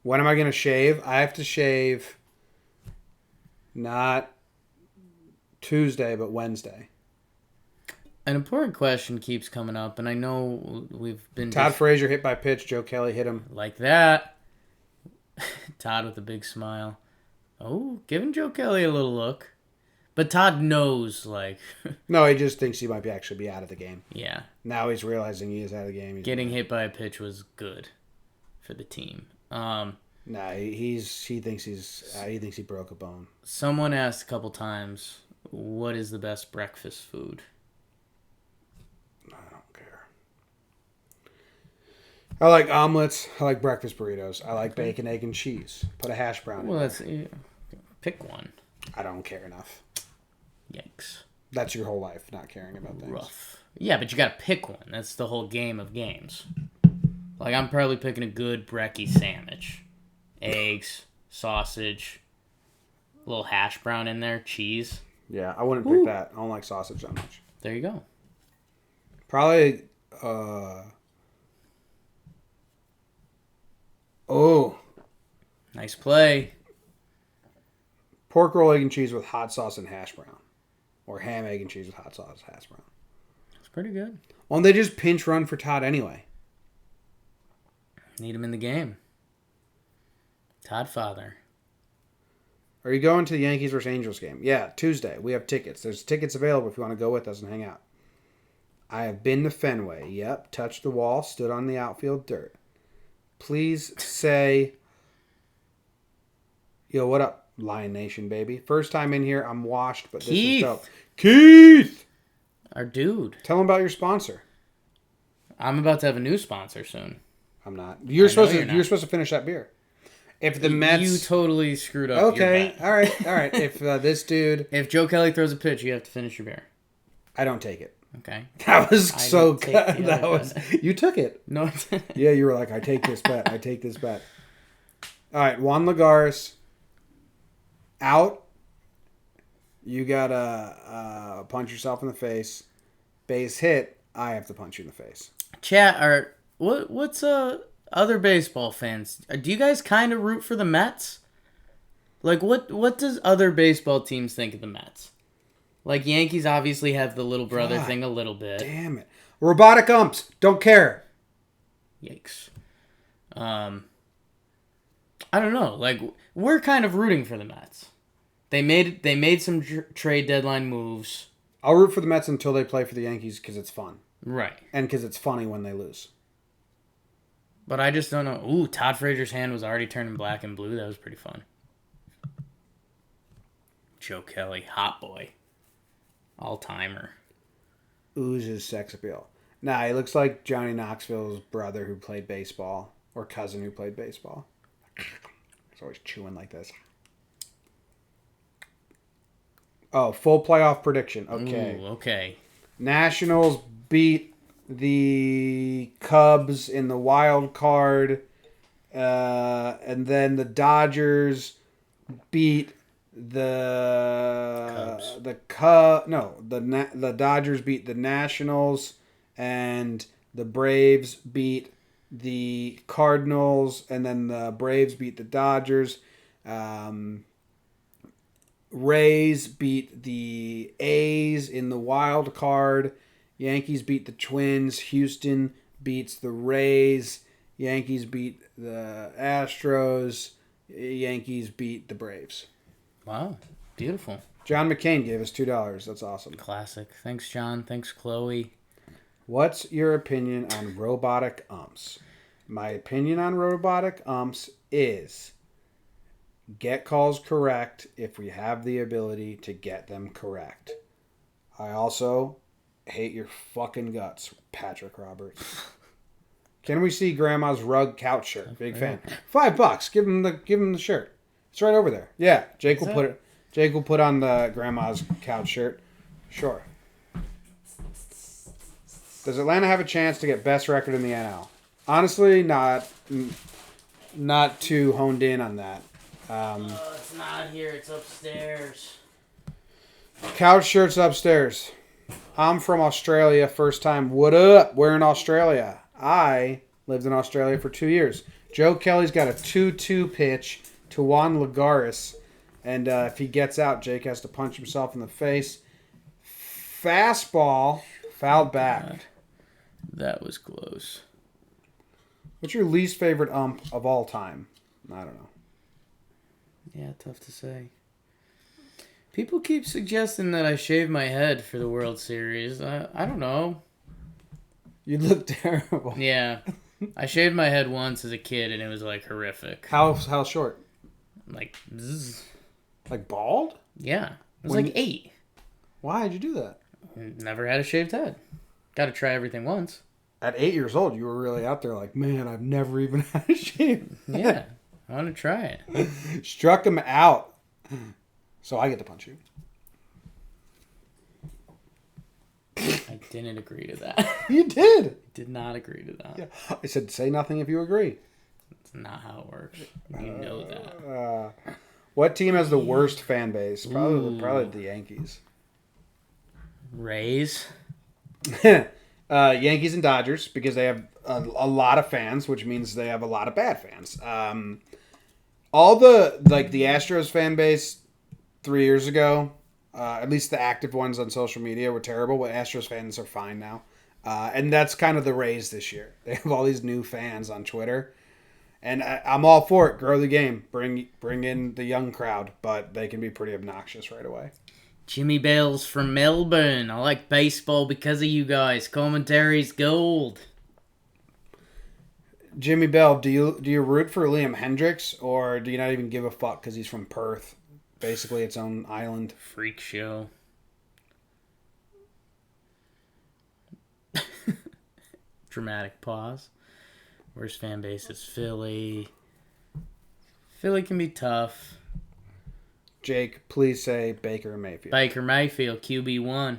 am I going to shave? I have to shave not Tuesday, but Wednesday. An important question keeps coming up, and I know we've been... Todd Frazier hit by pitch. Joe Kelly hit him. Like that. Todd with a big smile. Oh, giving Joe Kelly a little look. But Todd knows, like... No, he just thinks he might actually be out of the game. Yeah. Now he's realizing he is out of the game. Getting hit by a pitch was good for the team. Nah, he thinks he broke a bone. Someone asked a couple times, what is the best breakfast food? I don't care. I like omelets. I like breakfast burritos. I like bacon, egg, and cheese. Put a hash brown in there. Pick one. I don't care enough. Yikes. That's your whole life, not caring about things. Rough. Yeah, but you gotta pick one. That's the whole game of games. Like, I'm probably picking a good brekkie sandwich. Eggs, sausage, a little hash brown in there, cheese. Yeah, I wouldn't pick that. I don't like sausage that much. There you go. Probably, Nice play. pork roll, egg, and cheese with hot sauce and hash brown. Or ham, egg, and cheese with hot sauce, hash brown. That's pretty good. Well, they just pinch run for Todd anyway. Need him in the game. Todd Father. Are you going to the Yankees versus Angels game? Yeah, Tuesday. We have tickets. There's tickets available if you want to go with us and hang out. I have been to Fenway. Yep, touched the wall, stood on the outfield dirt. Please say, yo, what up, Lion Nation, baby? First time in here, I'm washed, but this is dope. Keith! Our dude. Tell him about your sponsor. I'm about to have a new sponsor soon. I'm not. You're supposed to finish that beer. If the Mets... You totally screwed up your bet. All right. If this dude... If Joe Kelly throws a pitch, you have to finish your beer. I don't take it. Okay. That was so good. That was... You took it. No, I didn't. Yeah, you were like, I take this bet. I take this bet. All right, Juan Lagares out. You gotta punch yourself in the face. Base hit. I have to punch you in the face. Chat, or what's other baseball fans? Do you guys kind of root for the Mets? Like, what does other baseball teams think of the Mets? Like, Yankees obviously have the little brother thing a little bit. Damn it. Robotic umps. Don't care. Yikes. I don't know. Like, we're kind of rooting for the Mets. They made some trade deadline moves. I'll root for the Mets until they play for the Yankees because it's fun. Right. And because it's funny when they lose. But I just don't know. Ooh, Todd Frazier's hand was already turning black and blue. That was pretty fun. Joe Kelly, hot boy. All-timer. Oozes sex appeal. Nah, he looks like Johnny Knoxville's brother who played baseball. Or cousin who played baseball. He's always chewing like this. Oh, full playoff prediction. Okay. Ooh, okay. Nationals beat the Cubs in the wild card. And then the Dodgers beat the Dodgers beat the Nationals, and the Braves beat the Cardinals, and then the Braves beat the Dodgers. Rays beat the A's in the wild card. Yankees beat the Twins. Houston beats the Rays. Yankees beat the Astros. Yankees beat the Braves. Wow. Beautiful. John McCain gave us $2. That's awesome. Classic. Thanks, John. Thanks, Chloe. What's your opinion on robotic umps? My opinion on robotic umps is get calls correct if we have the ability to get them correct. I also hate your fucking guts, Patrick Roberts. Can we see Grandma's rug couch shirt? Big fan. $5. Give him the shirt. It's right over there. Yeah, Jake will put on the Grandma's couch shirt. Sure. Does Atlanta have a chance to get best record in the NL? Honestly, not too honed in on that. It's not here. It's upstairs. Couch shirts upstairs. I'm from Australia. First time. What up? We're in Australia. I lived in Australia for 2 years. Joe Kelly's got a 2-2 pitch to Juan Lagares. And if he gets out, Jake has to punch himself in the face. Fastball. Fouled back. God. That was close. What's your least favorite ump of all time? I don't know. Yeah, tough to say. People keep suggesting that I shave my head for the World Series. I don't know. You look terrible. Yeah. I shaved my head once as a kid, and it was, like, horrific. How short? Like, zzz. Like bald? Yeah. It was like 8. Why did you do that? Never had a shaved head. Got to try everything once. At 8 years old, you were really out there like, man, I've never even had a shave. Yeah. I want to try it. Struck him out. So I get to punch you. I didn't agree to that. You did. Did not agree to that. Yeah. I said, say nothing if you agree. That's not how it works. You know that. What team has the worst fan base? Probably the Yankees. Rays. Yankees and Dodgers, because they have a lot of fans, which means they have a lot of bad fans. All the Astros fan base 3 years ago, at least the active ones on social media, were terrible, but Astros fans are fine now. And that's kind of the Rays this year. They have all these new fans on Twitter. And I'm all for it. Grow the game. Bring in the young crowd, but they can be pretty obnoxious right away. Jimmy Bales from Melbourne. I like baseball because of you guys. Commentary's gold. Jimmy Bell, do you root for Liam Hendricks, or do you not even give a fuck because he's from Perth? Basically its own island. Freak show. Dramatic pause. Worst fan base is Philly. Philly can be tough. Jake, please say Baker Mayfield. Baker Mayfield, QB1.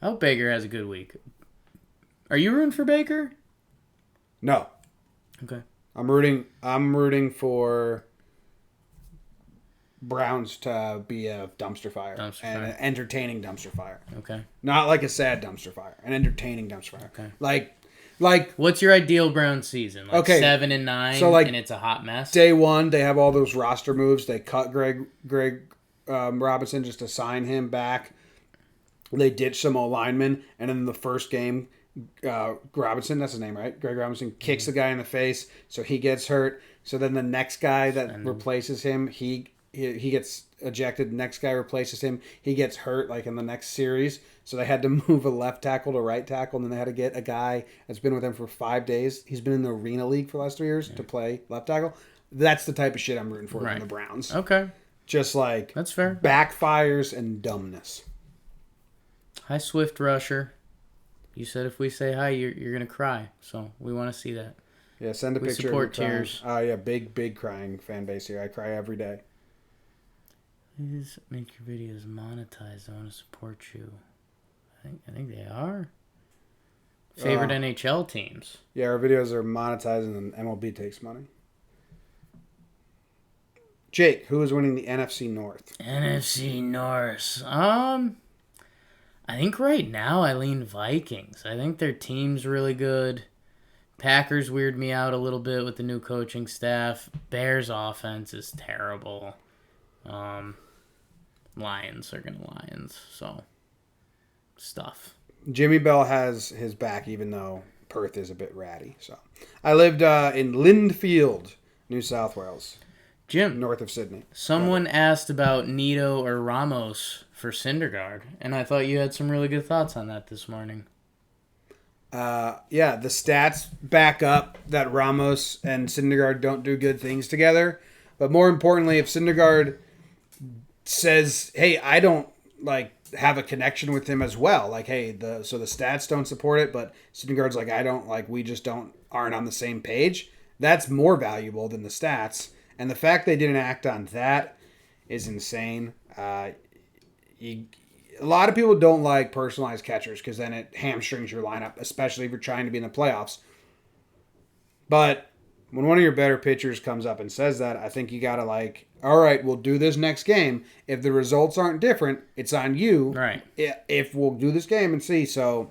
I hope Baker has a good week. Are you rooting for Baker? No. Okay. I'm rooting for Browns to be a dumpster fire. An entertaining dumpster fire. Okay. Not like a sad dumpster fire. An entertaining dumpster fire. Okay. Like what's your ideal Browns season? Like okay, 7-9, so like and it's a hot mess? Day one, they have all those roster moves. They cut Greg Robinson just to sign him back. They ditch some linemen, and in the first game, Robinson, that's his name, right? Greg Robinson kicks the guy in the face, so he gets hurt. So then the next guy that replaces him, he gets ejected. The next guy replaces him. He gets hurt like in the next series. So they had to move a left tackle to right tackle, and then they had to get a guy that's been with them for 5 days. He's been in the Arena League for the last 3 years to play left tackle. That's the type of shit I'm rooting for in the Browns. Okay. Just like that's fair. Backfires and dumbness. Hi, Swift Rusher. You said if we say hi, you're going to cry. So we want to see that. Yeah, send a we picture support of your tears. Oh, yeah, big crying fan base here. I cry every day. Please make your videos monetized. I want to support you. I think they are. Favorite NHL teams. Yeah, our videos are monetized and MLB takes money. Jake, who is winning the NFC North? NFC North. I think right now I lean Vikings. I think their team's really good. Packers weird me out a little bit with the new coaching staff. Bears offense is terrible. Lions are gonna Lions. So stuff. Jimmy Bell has his back, even though Perth is a bit ratty. So I lived in Lindfield, New South Wales. Jim, north of Sydney. Someone asked about Nito or Ramos for Syndergaard, and I thought you had some really good thoughts on that this morning. Yeah, the stats back up that Ramos and Syndergaard don't do good things together. But more importantly, if Syndergaard says, "Hey, I don't have a connection with him as well," hey, the stats don't support it, but Syndergaard's I don't we just aren't on the same page. That's more valuable than the stats. And the fact they didn't act on that is insane. A lot of people don't like personalized catchers because then it hamstrings your lineup, especially if you're trying to be in the playoffs. But when one of your better pitchers comes up and says that, I think you got to all right, we'll do this next game. If the results aren't different, it's on you. Right. If we'll do this game and see. So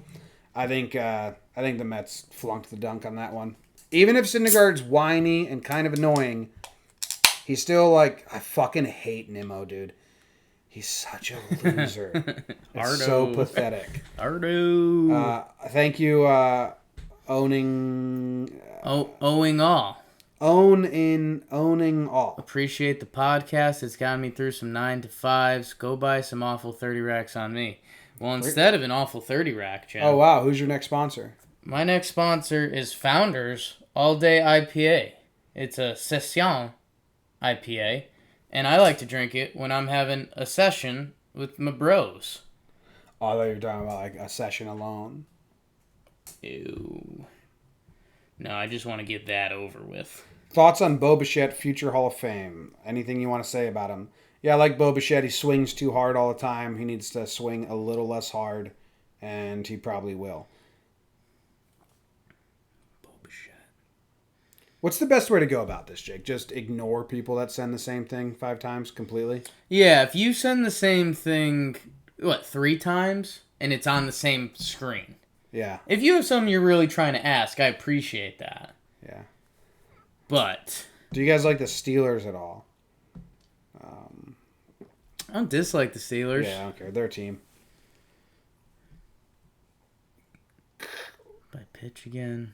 I think the Mets flunked the dunk on that one. Even if Syndergaard's whiny and kind of annoying, he's still I fucking hate Nimmo, dude. He's such a loser. It's so pathetic. Ardo. Thank you, owning all. Owning all. Appreciate the podcast. It's gotten me through some 9 to 5s. Go buy some awful 30 racks on me. Well, instead of an awful 30 rack, Jen. Oh, wow. Who's your next sponsor? My next sponsor is Founders All Day IPA. It's a Session IPA, and I like to drink it when I'm having a session with my bros. Oh, I thought you were talking about a session alone. Ew. No, I just want to get that over with. Thoughts on Bo Bichette, future Hall of Fame? Anything you want to say about him? Yeah, I like Bo Bichette. He swings too hard all the time. He needs to swing a little less hard, and he probably will. What's the best way to go about this, Jake? Just ignore people that send the same thing 5 times completely? Yeah, if you send the same thing, 3 times, and it's on the same screen. Yeah. If you have something you're really trying to ask, I appreciate that. Yeah. But do you guys like the Steelers at all? I don't dislike the Steelers. Yeah, I don't care. Their team. By pitch again.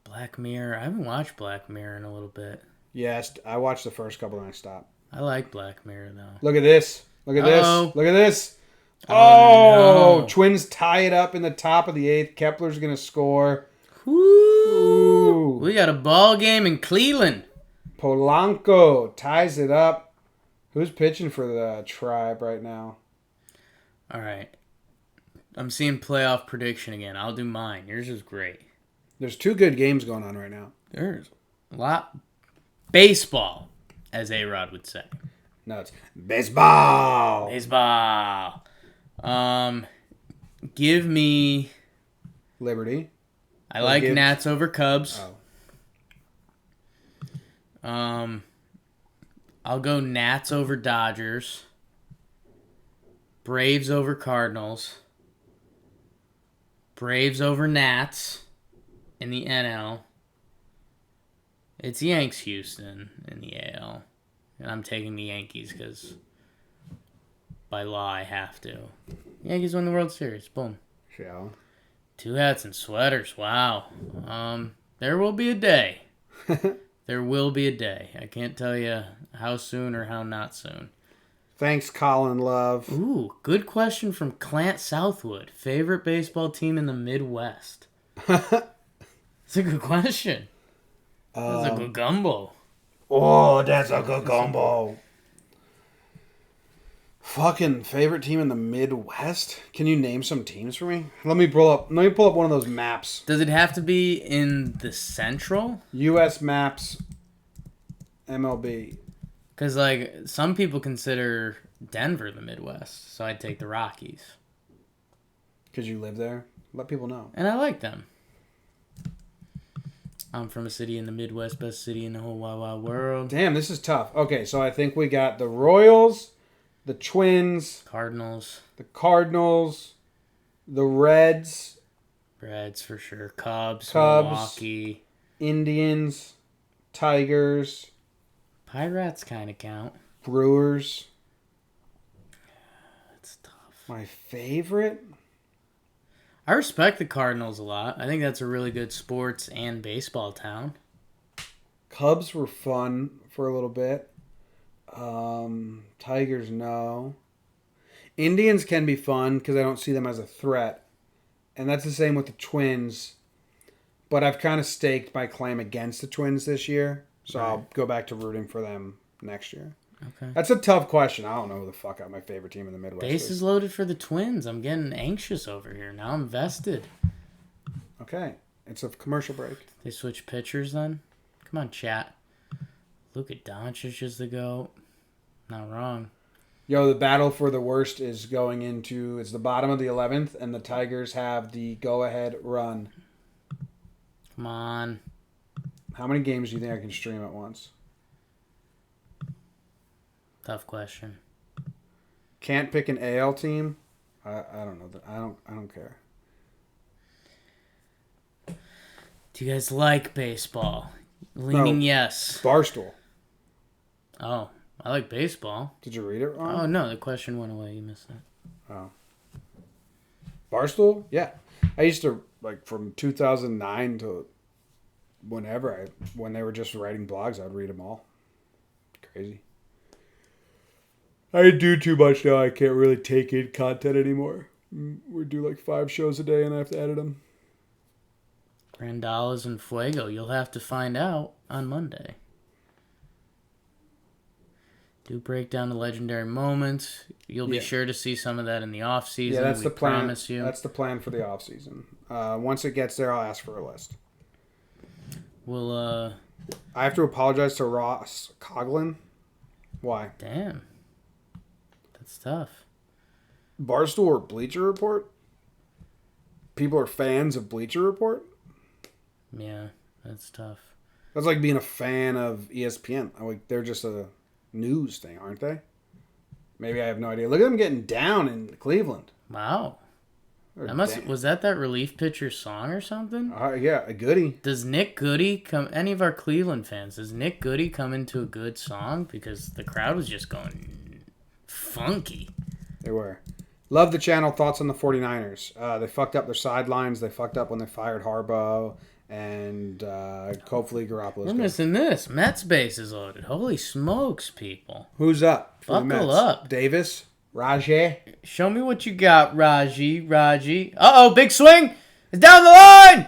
Black Mirror. I haven't watched Black Mirror in a little bit. Yes, I watched the first couple and I stopped. I like Black Mirror, though. Look at this. Look at Uh-oh. this. Look at this. Oh, no. Twins tie it up in the top of the 8th. Kepler's going to score. Ooh. We got a ball game in Cleveland. Polanco ties it up. Who's pitching for the Tribe right now? All right. I'm seeing playoff prediction again. I'll do mine. Yours is great. There's 2 good games going on right now. There's a lot Baseball, as A-Rod would say. No, it's baseball. Baseball. Give me... Liberty. I like Nats over Cubs. Oh. I'll go Nats over Dodgers. Braves over Cardinals. Braves over Nats in the NL. It's Yanks Houston in the AL. And I'm taking the Yankees because by law I have to. Yankees win the World Series. Boom. Shall. 2 hats and sweaters. Wow. There will be a day. There will be a day. I can't tell you how soon or how not soon. Thanks, Colin Love. Ooh, good question from Clant Southwood. Favorite baseball team in the Midwest? That's a good question. That's a good gumbo. Oh, that's a good gumbo. Fucking favorite team in the Midwest? Can you name some teams for me? Let me pull up one of those maps. Does it have to be in the Central? U.S. maps, MLB. Because, like, some people consider Denver the Midwest, so I'd take the Rockies. Because you live there? Let people know. And I like them. I'm from a city in the Midwest, best city in the whole wide, wide world. Damn, this is tough. Okay, so I think we got the Royals, the Twins, Cardinals, the Cardinals, the Reds, for sure, Cubs, Milwaukee, Indians, Tigers, Pirates kind of count. Brewers. That's tough. My favorite? I respect the Cardinals a lot. I think that's a really good sports and baseball town. Cubs were fun for a little bit. Tigers, no. Indians can be fun because I don't see them as a threat. And that's the same with the Twins. But I've kind of staked my claim against the Twins this year. So I'll go back to rooting for them next year. Okay. That's a tough question. I don't know who the fuck got my favorite team in the Midwest. Bases loaded for the Twins. I'm getting anxious over here. Now I'm vested. Okay. It's a commercial break. They switch pitchers then? Come on, chat. Luka Doncic is the GOAT. Not wrong. Yo, the battle for the worst is going into... It's the bottom of the 11th, and the Tigers have the go-ahead run. Come on. How many games do you think I can stream at once? Tough question. Can't pick an AL team? I don't know. I don't care. Do you guys like baseball? Leaning yes. Barstool. Oh, I like baseball. Did you read it wrong? Oh, no. The question went away. You missed that. Oh. Barstool? Yeah. I used to, like, from 2009 to whenever, when they were just writing blogs, I'd read them all. Crazy. I do too much now. I can't really take in content anymore. We do like 5 shows a day and I have to edit them. Grandalas and Fuego. You'll have to find out on Monday. Do break down the legendary moments. You'll be sure to see some of that in the off-season. Yeah, that's the plan. Promise you. That's the plan for the off-season. Once it gets there, I'll ask for a list. We'll, I have to apologize to Ross Coughlin. Why? Damn. That's tough. Barstool or Bleacher Report? People are fans of Bleacher Report? Yeah, that's tough. That's like being a fan of ESPN. Like, they're just a news thing, aren't they? Maybe I have no idea. Look at them getting down in Cleveland. Wow. Was that relief pitcher song or something? Yeah, a Goodie. Does Nick Goodie come? Any of our Cleveland fans? Does Nick Goodie come into a good song? Because the crowd was just going funky. They were. Love the channel. Thoughts on the 49ers. They fucked up their sidelines. They fucked up when they fired Harbaugh. And hopefully Garoppolo's We're missing this. Mets base is loaded. Holy smokes, people. Who's up for Buckle the Mets? up. Davis? Rajay? Show me what you got, Raji. Uh-oh, big swing. It's down the line.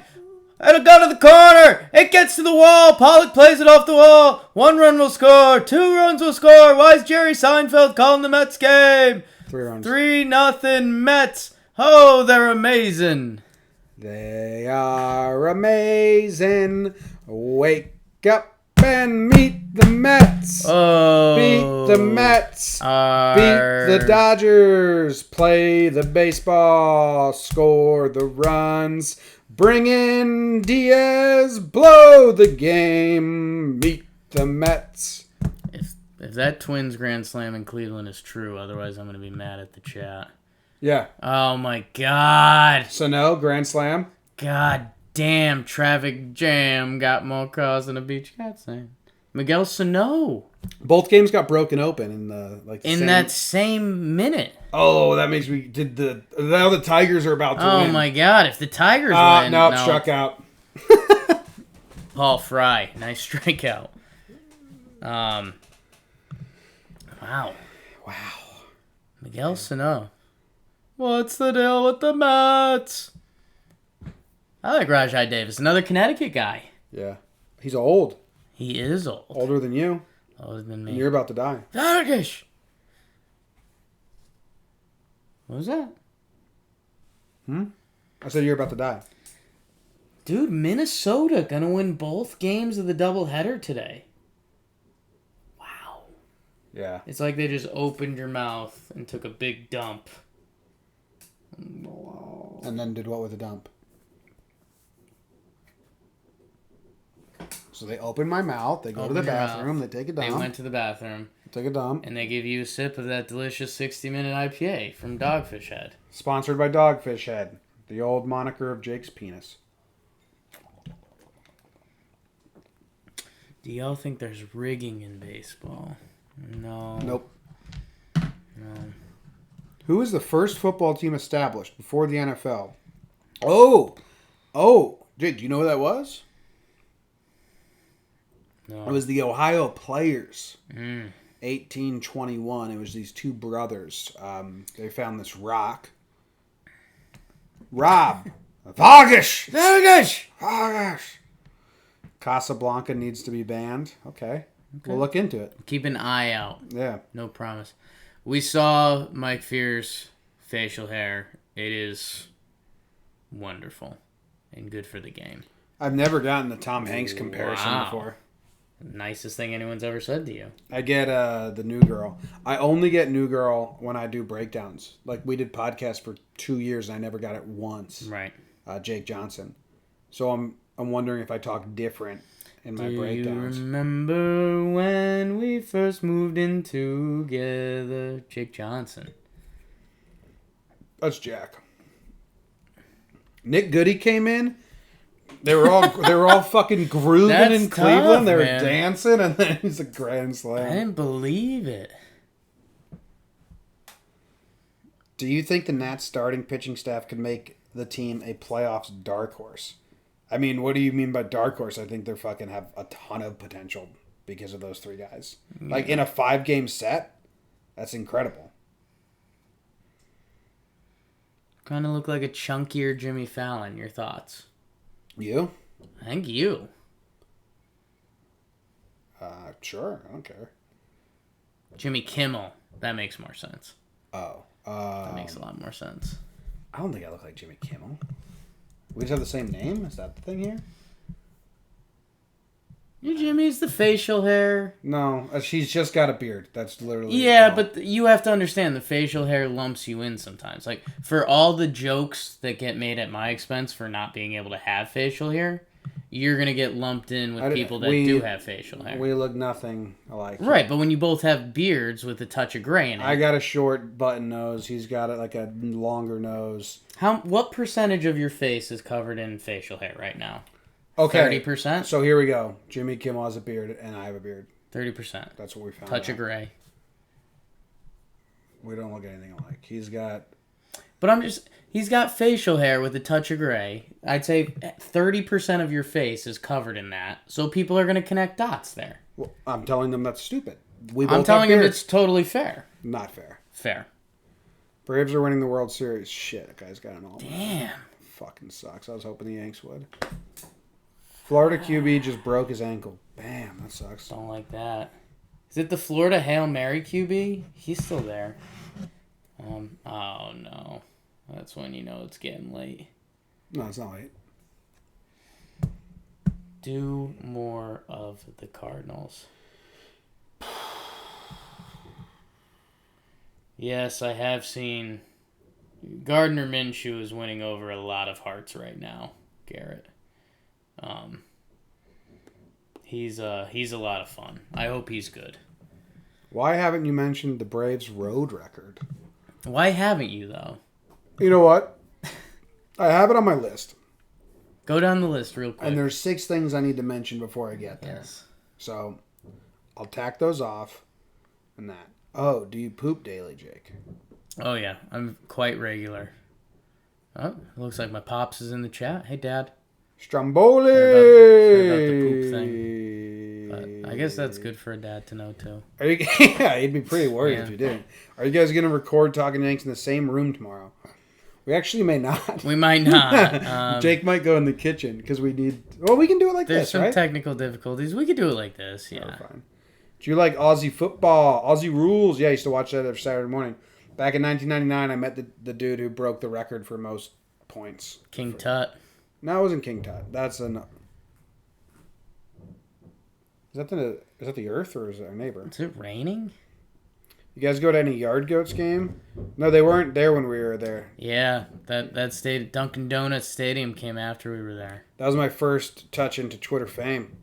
It'll go to the corner. It gets to the wall. Pollock plays it off the wall. 1 run will score. 2 runs will score. Why is Jerry Seinfeld calling the Mets game? 3 runs. 3-0 Mets. Oh, they're amazing. They are amazing. Wake up and meet the Mets. Oh. Beat the Mets. Beat the Dodgers. Play the baseball. Score the runs. Bring in Diaz. Blow the game. Meet the Mets. If that Twins Grand Slam in Cleveland is true, otherwise I'm going to be mad at the chat. Yeah. Oh my God. So no, Grand Slam. God damn, traffic jam got more cars than a beach cat saying. Miguel Sano. Both games got broken open in that same minute. Oh, that makes me now the Tigers are about to win. Oh my God! If the Tigers win, no, struck out. Paul Fry, nice strikeout. Wow. Miguel Sano. What's the deal with the Mets? I like Rajai Davis, another Connecticut guy. Yeah, he's old. He is old. Older than you. Older than me. And you're about to die. Darkish. What was that? I said you're about to die. Dude, Minnesota gonna win both games of the doubleheader today. Wow. Yeah. It's like they just opened your mouth and took a big dump. And then did what with the dump? So they open my mouth, they go to the bathroom, they take a dump. They went to the bathroom. Take a dump. And they give you a sip of that delicious 60-minute IPA from Dogfish Head. Sponsored by Dogfish Head, the old moniker of Jake's penis. Do y'all think there's rigging in baseball? No. Nope. No. Who was the first football team established before the NFL? Oh, Jake, do you know who that was? No. It was the Ohio Players. 1821. It was these two brothers. They found this rock. Rob. Vargas. Casablanca needs to be banned. Okay. We'll look into it. Keep an eye out. Yeah. No promise. We saw Mike Fear's facial hair. It is wonderful and good for the game. I've never gotten the Tom Hanks comparison before. Nicest thing anyone's ever said to you. I get the New Girl. I only get New Girl when I do breakdowns. Like, we did podcasts for 2 years and I never got it once. Right. Jake Johnson. So I'm wondering if I talk different in my breakdowns. Do you remember when we first moved in together? Jake Johnson. That's Jack. Nick Goody came in. They were all fucking grooving That's in Cleveland. tough, They were man. dancing, and then he's a grand slam. I didn't believe it. Do you think the Nats starting pitching staff could make the team a playoffs dark horse? I mean, what do you mean by dark horse? I think they're fucking have a ton of potential because of those three guys. Yeah. Like, in a 5-game set, that's incredible. Kind of look like a chunkier Jimmy Fallon. Your thoughts? You? I think you. Sure. I don't care. Jimmy Kimmel. That makes more sense. Oh. That makes a lot more sense. I don't think I look like Jimmy Kimmel. We just have the same name? Is that the thing here? Your Jimmy's the facial hair. No, she's just got a beard. That's literally... Yeah, but you have to understand the facial hair lumps you in sometimes. Like, for all the jokes that get made at my expense for not being able to have facial hair, you're going to get lumped in with people that do have facial hair. We look nothing alike. Right, but when you both have beards with a touch of gray in it... I got a short button nose. He's got like a longer nose. What percentage of your face is covered in facial hair right now? Okay. 30%? So here we go. Jimmy Kimmel has a beard, and I have a beard. 30%. That's what we found Touch out. of gray. We don't look anything alike. He's got... But he's got facial hair with a touch of gray. I'd say 30% of your face is covered in that. So people are going to connect dots there. Well, I'm telling them that's stupid. I'm telling him it's totally fair. Not fair. Fair. Braves are winning the World Series. Shit, that guy's got an all. Damn. Fucking sucks. I was hoping the Yanks would. Florida QB just broke his ankle. Bam, that sucks. Don't like that. Is it the Florida Hail Mary QB? He's still there. Oh no. That's when you know it's getting late. No, it's not late. Do more of the Cardinals. Yes, I have seen Gardner Minshew is winning over a lot of hearts right now, Garrett. He's a lot of fun. I hope he's good. Why haven't you mentioned the Braves road record? Why haven't you, though? You know what? I have it on my list. Go down the list real quick. And there's 6 things I need to mention before I get there. Yes. So, I'll tack those off and that. Oh, do you poop daily, Jake? Oh, yeah. I'm quite regular. Oh, looks like my pops is in the chat. Hey, Dad. Stromboli! Sorry about the poop thing. But I guess that's good for a dad to know, too. Yeah, he'd be pretty worried if you didn't. Are you guys going to record Talking Yanks in the same room tomorrow? We actually may not. We might not. Jake might go in the kitchen because we need... Well, we can do it like there's this, some right? technical difficulties. We could do it like this, yeah. Oh, fine. Do you like Aussie football? Aussie rules? Yeah, I used to watch that every Saturday morning. Back in 1999, I met the dude who broke the record for most points. King Tut. No, it wasn't King Tut. That's an... Is that the Earth or is it our neighbor? Is it raining? You guys go to any Yard Goats game? No, they weren't there when we were there. Yeah, that stayed. Dunkin' Donuts Stadium came after we were there. That was my first touch into Twitter fame.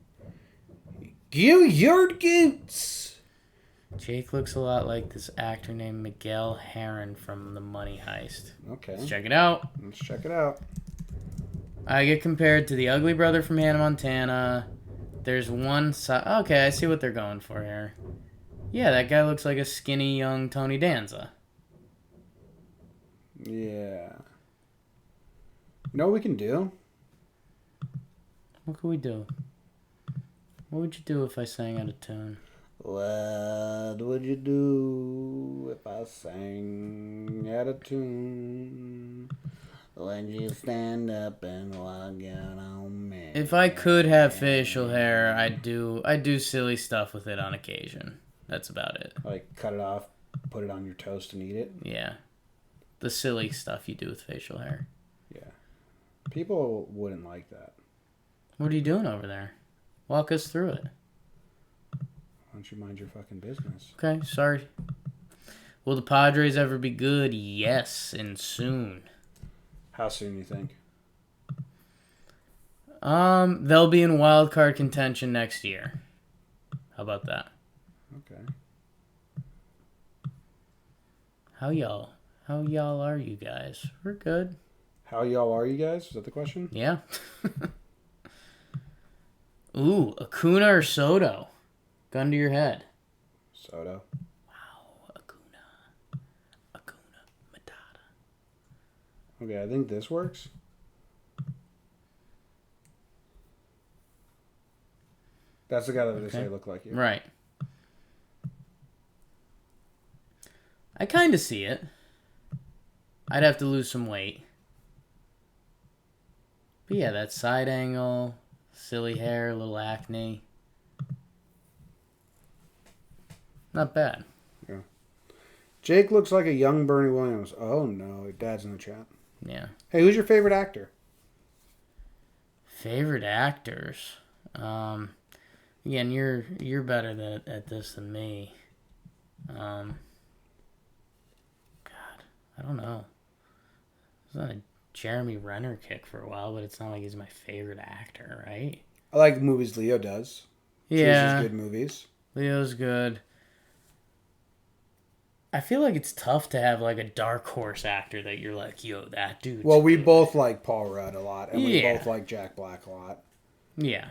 Go Yard Goats! Jake looks a lot like this actor named Miguel Herron from The Money Heist. Okay. Let's check it out. Let's check it out. I get compared to the ugly brother from Hannah Montana. There's one side. Okay, I see what they're going for here. Yeah, that guy looks like a skinny young Tony Danza. Yeah. You know what we can do? What could we do? What would you do if I sang out of tune? What would you do if I sang out of tune? Would you stand up and walk out on me? If I could have facial hair, I'd do silly stuff with it on occasion. That's about it. Like cut it off, put it on your toast and eat it? Yeah. The silly stuff you do with facial hair. Yeah. People wouldn't like that. What are you doing over there? Walk us through it. Why don't you mind your fucking business? Okay, sorry. Will the Padres ever be good? Yes, and soon. How soon you think? They'll be in wild card contention next year. How about that? Okay. How y'all are you guys? We're good. How y'all are you guys? Is that the question? Yeah. Ooh, Acuna or Soto? Gun to your head. Soto. Wow, Acuna Matata. Okay, I think this works. That's the guy that they say look like you. Right. I kind of see it. I'd have to lose some weight. But yeah, that side angle, silly hair, a little acne. Not bad. Yeah. Jake looks like a young Bernie Williams. Oh no, Dad's in the chat. Yeah. Hey, who's your favorite actor? Favorite actors? Again, you're better at this than me. God, I don't know. I was on a Jeremy Renner kick for a while, but it's not like he's my favorite actor, right? I like movies Leo does. Yeah. Chooses good movies. Leo's good. I feel like it's tough to have like a dark horse actor that you're like, yo, that dude. Well, we both like Paul Rudd a lot, and we Yeah. both like Jack Black a lot. Yeah.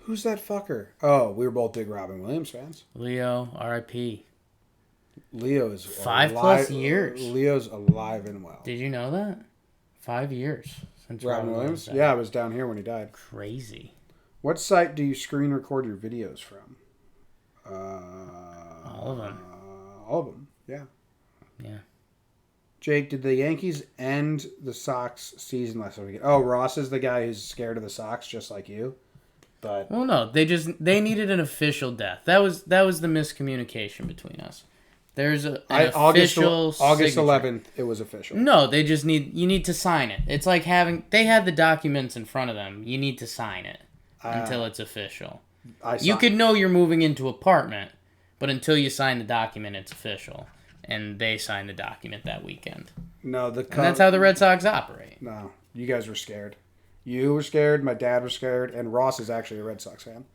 Who's that fucker? Oh, we were both big Robin Williams fans. Leo, R.I.P. Leo is 5+ years. Leo's alive and well. Did you know that? 5 years since Robin Williams? died. Yeah, I was down here when he died. Crazy. What site do you screen record your videos from? All of them. All of them, yeah. Yeah. Jake, did the Yankees end the Sox season last weekend? Oh, Ross is the guy who's scared of the Sox, just like you. But Well, no, they needed an official death. That was the miscommunication between us. There's an official August signature. 11th, it was official. No, they just you need to sign it. It's like they had the documents in front of them. You need to sign it until it's official. You could know you're moving into apartment, But until you sign the document, it's official. And they signed the document that weekend. No, and that's how the Red Sox operate. No, you guys were scared. You were scared, my dad was scared, and Ross is actually a Red Sox fan.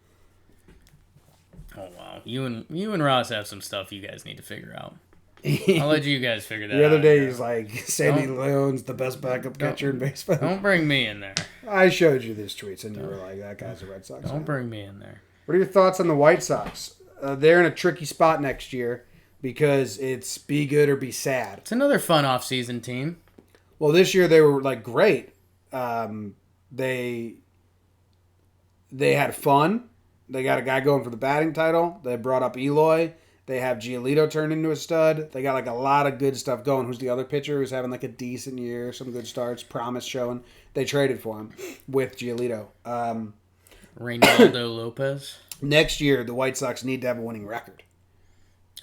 Oh, wow. You and Ross have some stuff you guys need to figure out. I'll let you guys figure that out. The other day, he's like, Sandy Leon's the best backup catcher in baseball. Don't bring me in there. I showed you these tweets, and you were like, that guy's a Red Sox fan. Don't bring me in there. What are your thoughts on the White Sox? They're in a tricky spot next year because it's be good or be sad. It's another fun off-season team. Well, this year they were like great. They had fun. They got a guy going for the batting title. They brought up Eloy. They have Giolito turned into a stud. They got like a lot of good stuff going. Who's the other pitcher who's having like a decent year, some good starts, promise showing. They traded for him with Giolito. Reynaldo Lopez. Next year, the White Sox need to have a winning record.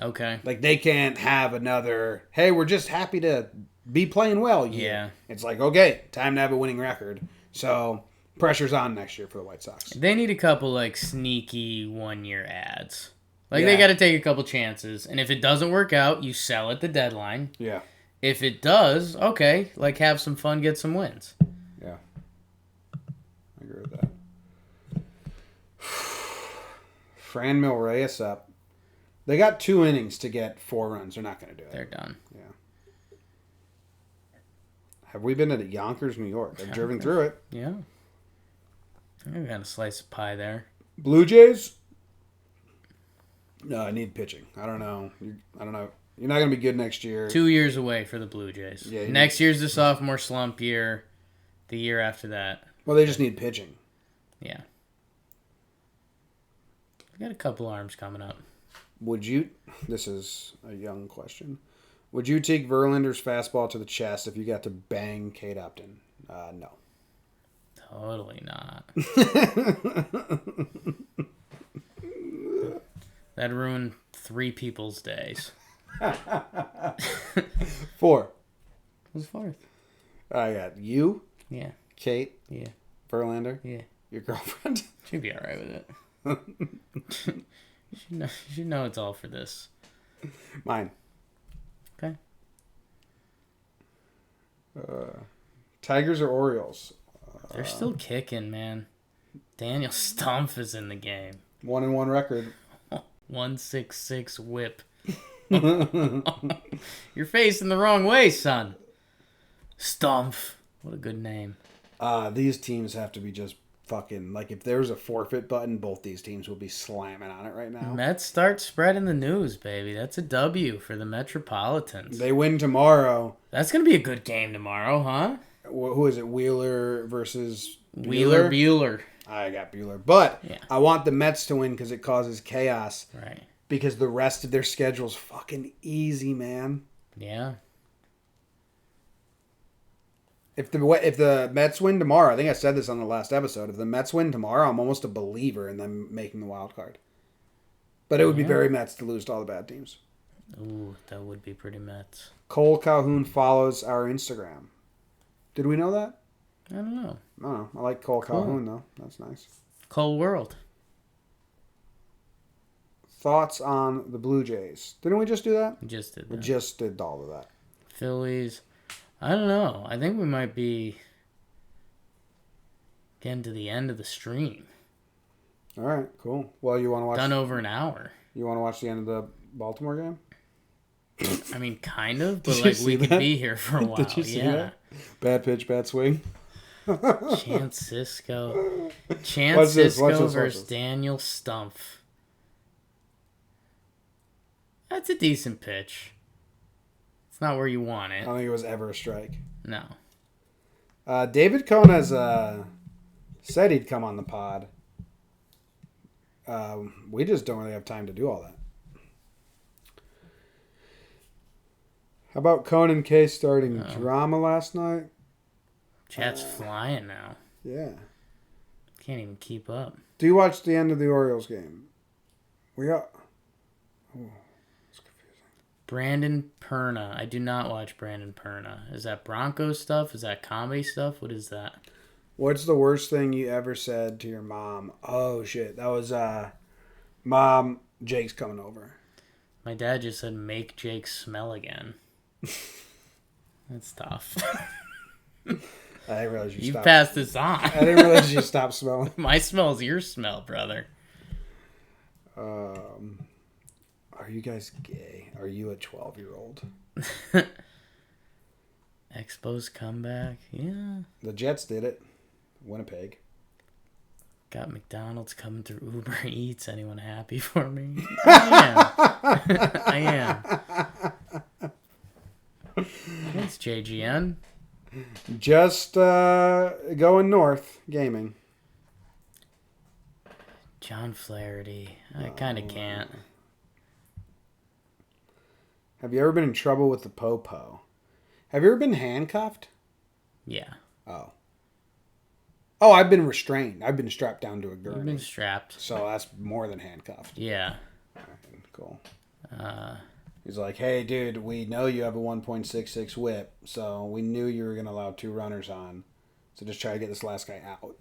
Okay. Like, they can't have another, hey, we're just happy to be playing well year. Yeah. It's like, okay, time to have a winning record. So, pressure's on next year for the White Sox. They need a couple, like, sneaky one-year ads. Like, they got to take a couple chances. And if it doesn't work out, you sell at the deadline. Yeah. If it does, okay, like, have some fun, get some wins. Yeah. I agree with that. Franmil Reyes up. They got 2 innings to get 4 runs. They're not going to do it. They're done. Yeah. Have we been to Yonkers, New York? I've driven through it. Yeah. I got a slice of pie there. Blue Jays? No, I need pitching. I don't know. You're not going to be good next year. 2 years away for the Blue Jays. Yeah, next year's the sophomore slump year. The year after that. Well, they just need pitching. Yeah. We got a couple arms coming up. Would you... This is a young question. Would you take Verlander's fastball to the chest if you got to bang Kate Upton? No. Totally not. That'd ruin 3 people's days. 4. Who's 4th? I got you. Yeah. Kate. Yeah. Verlander. Yeah. Your girlfriend. She'd be alright with it. You should know it's all for this. Mine. Okay. Tigers or Orioles? They're still kicking, man. Daniel Stumpf is in the game. 1-1 record. 166 whip. You're facing the wrong way, son. Stumpf. What a good name. These teams have to be just fucking... Like, if there's a forfeit button, both these teams will be slamming on it right now. Mets start spreading the news, baby. That's a W for the Metropolitans. They win tomorrow. That's going to be a good game tomorrow, huh? Who is it? Wheeler versus Buehler. I got Buehler. But yeah. I want the Mets to win because it causes chaos. Right. Because the rest of their schedule's fucking easy, man. Yeah. If the Mets win tomorrow, I think I said this on the last episode, if the Mets win tomorrow, I'm almost a believer in them making the wild card. But it would be very Mets to lose to all the bad teams. Ooh, that would be pretty Mets. Cole Calhoun follows our Instagram. Did we know that? I don't know. I don't know. I like Cole Calhoun, though. That's nice. Cole World. Thoughts on the Blue Jays? Didn't we just do that? We just did that. We just did all of that. Phillies. I don't know. I think we might be getting to the end of the stream. All right, cool. Well, you want to watch... Done over an hour. You want to watch the end of the Baltimore game? I mean, kind of, but like we could be here for a while. Did you see that? Bad pitch, bad swing. Chance Cisco versus Daniel Stumpf. That's a decent pitch. It's not where you want it. I don't think it was ever a strike. No. David Cohn has said he'd come on the pod. We just don't really have time to do all that. How about Cohn and Case starting drama last night? Chat's flying now. Yeah. Can't even keep up. Do you watch the end of the Orioles game? We are... Oh, it's confusing. Brandon Perna. I do not watch Brandon Perna. Is that Broncos stuff? Is that comedy stuff? What is that? What's the worst thing you ever said to your mom? Oh, shit. That was, Mom, Jake's coming over. My dad just said, make Jake smell again. That's tough. I didn't realize you stopped. passed this on. I didn't realize you stopped smelling. My smell's your smell, brother. Are you guys gay? Are you a 12-year-old? Expos comeback? Yeah. The Jets did it. Winnipeg. Got McDonald's coming through Uber Eats. Anyone happy for me? I am. Thanks, JGN. Just going north, gaming. John Flaherty. I kind of can't. Have you ever been in trouble with the po-po? Have you ever been handcuffed? Yeah. Oh. Oh, I've been restrained. I've been strapped down to a gurney. You've been strapped. So that's more than handcuffed. Yeah. All right, cool. He's like, hey, dude, we know you have a 1.66 whip, so we knew you were going to allow 2 runners on. So just try to get this last guy out.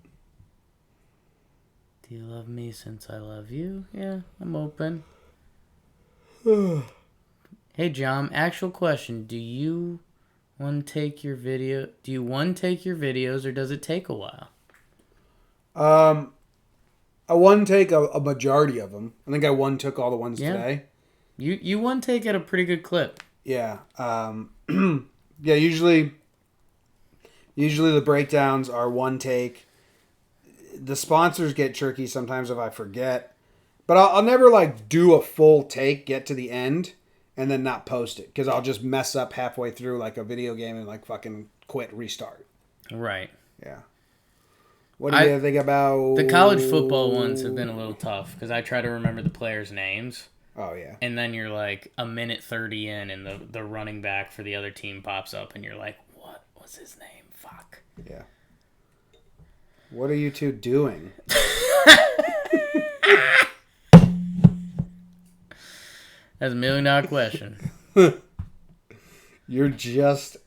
Do you love me since I love you? Yeah, I'm open. Hey, John, actual question. Do you one take your videos or does it take a while? I one take a majority of them. I think I one took all the ones today. You one take at a pretty good clip. Yeah. Yeah, usually the breakdowns are one take. The sponsors get tricky sometimes if I forget. But I'll never like do a full take, get to the end, and then not post it. Because I'll just mess up halfway through like a video game and like fucking quit, restart. Right. Yeah. What do you think about... The college football ones have been a little tough because I try to remember the players' names. Oh, yeah. And then you're like a minute 30 in and the running back for the other team pops up and you're like, what was his name? Fuck. Yeah. What are you two doing? That's $1 million question. You're just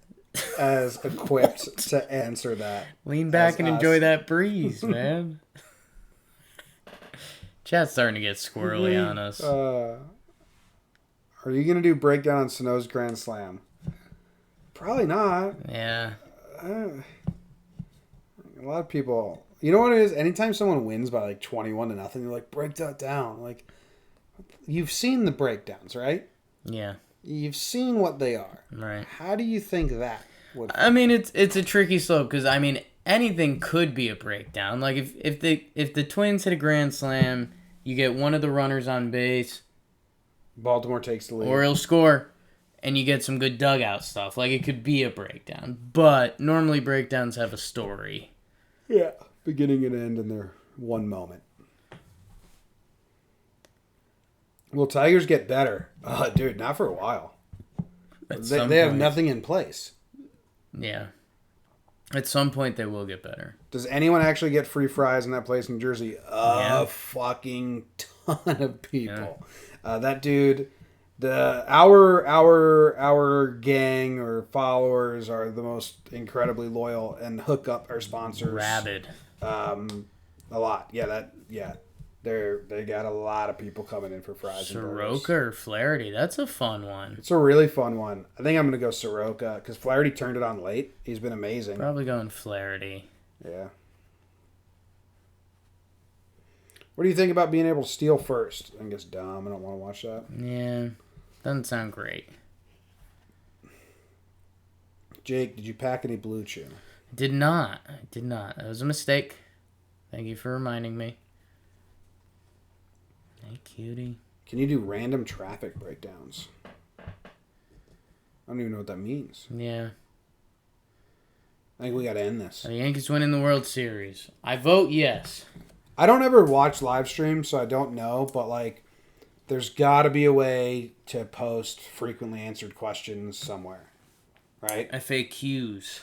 as equipped to answer that. Lean back and enjoy that breeze, man. Chat's starting to get squirrely on us. Are you going to do breakdown on Sano's Grand Slam? Probably not. Yeah. A lot of people... You know what it is? Anytime someone wins by like 21-0, you're like, break that down. Like, you've seen the breakdowns, right? Yeah. You've seen what they are. Right. How do you think that would... I mean, it's a tricky slope because, I mean, anything could be a breakdown. Like, if the Twins hit a grand slam, you get one of the runners on base. Baltimore takes the lead. Or he'll score, and you get some good dugout stuff. Like, it could be a breakdown. But normally breakdowns have a story. Yeah. Beginning and end in their one moment. Will Tigers get better? Dude, not for a while. They have nothing in place. Yeah. At some point, they will get better. Does anyone actually get free fries in that place in Jersey? A fucking ton of people. Yeah. That dude, our gang or followers are the most incredibly loyal and hook up our sponsors. Rabid. A lot. They got a lot of people coming in for fries. Soroka or Flaherty? That's a fun one. It's a really fun one. I think I'm going to go Soroka because Flaherty turned it on late. He's been amazing. Probably going Flaherty. Yeah. What do you think about being able to steal first? I think it's dumb. I don't want to watch that. Yeah. Doesn't sound great. Jake, did you pack any Blue Chew? Did not. That was a mistake. Thank you for reminding me. Hey, cutie. Can you do random traffic breakdowns? I don't even know what that means. Yeah. I think we got to end this. The Yankees winning the World Series. I vote yes. I don't ever watch live streams, so I don't know, but like, there's got to be a way to post frequently answered questions somewhere, right? FAQs.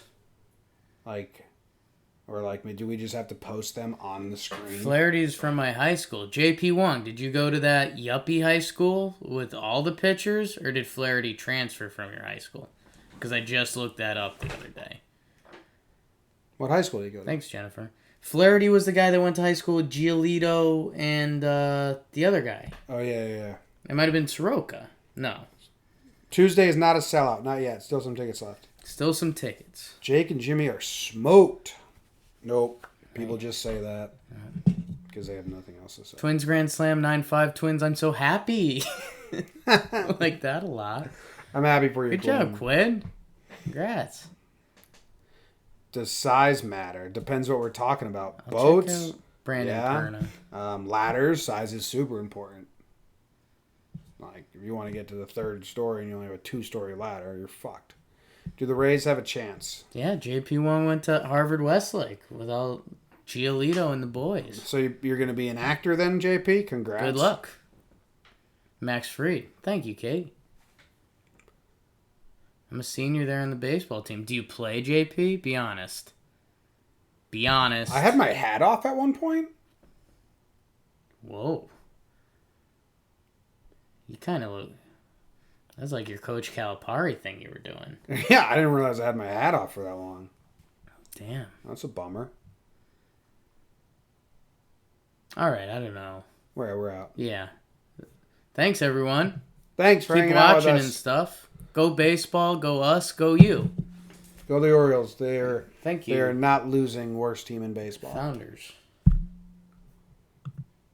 Do we just have to post them on the screen? Flaherty's from my high school. JP Wong, did you go to that yuppie high school with all the pitchers, or did Flaherty transfer from your high school? Because I just looked that up the other day. What high school did you go to? Thanks, Jennifer. Flaherty was the guy that went to high school with Giolito and the other guy. Oh, yeah. It might have been Soroka. No. Tuesday is not a sellout. Not yet. Still some tickets left. Still some tickets. Jake and Jimmy are smoked. Nope. People just say that because they have nothing else to say. Twins Grand Slam 9-5 Twins. I'm so happy. I like that a lot. I'm happy for you. Good job, Quinn. Congrats. Does size matter? Depends what we're talking about. I'll Boats. Brandon Perna. Ladders. Size is super important. Like, if you want to get to the third story and you only have a 2-story ladder, you're fucked. Do the Rays have a chance? Yeah, JP1 went to Harvard Westlake with all Giolito and the boys. So you're going to be an actor then, JP? Congrats. Good luck. Max Fried. Thank you, Kate. I'm a senior there on the baseball team. Do you play, JP? Be honest. Be honest. I had my hat off at one point. Whoa. You kind of look... That's like your Coach Calipari thing you were doing. Yeah, I didn't realize I had my hat off for that long. Damn. That's a bummer. All right, I don't know. We're out. Yeah. Thanks, everyone. Thanks for Keep hanging out with watching us. and stuff. Go baseball. Go us. Go you. Go the Orioles. Thank you. They are not losing worst team in baseball. Founders.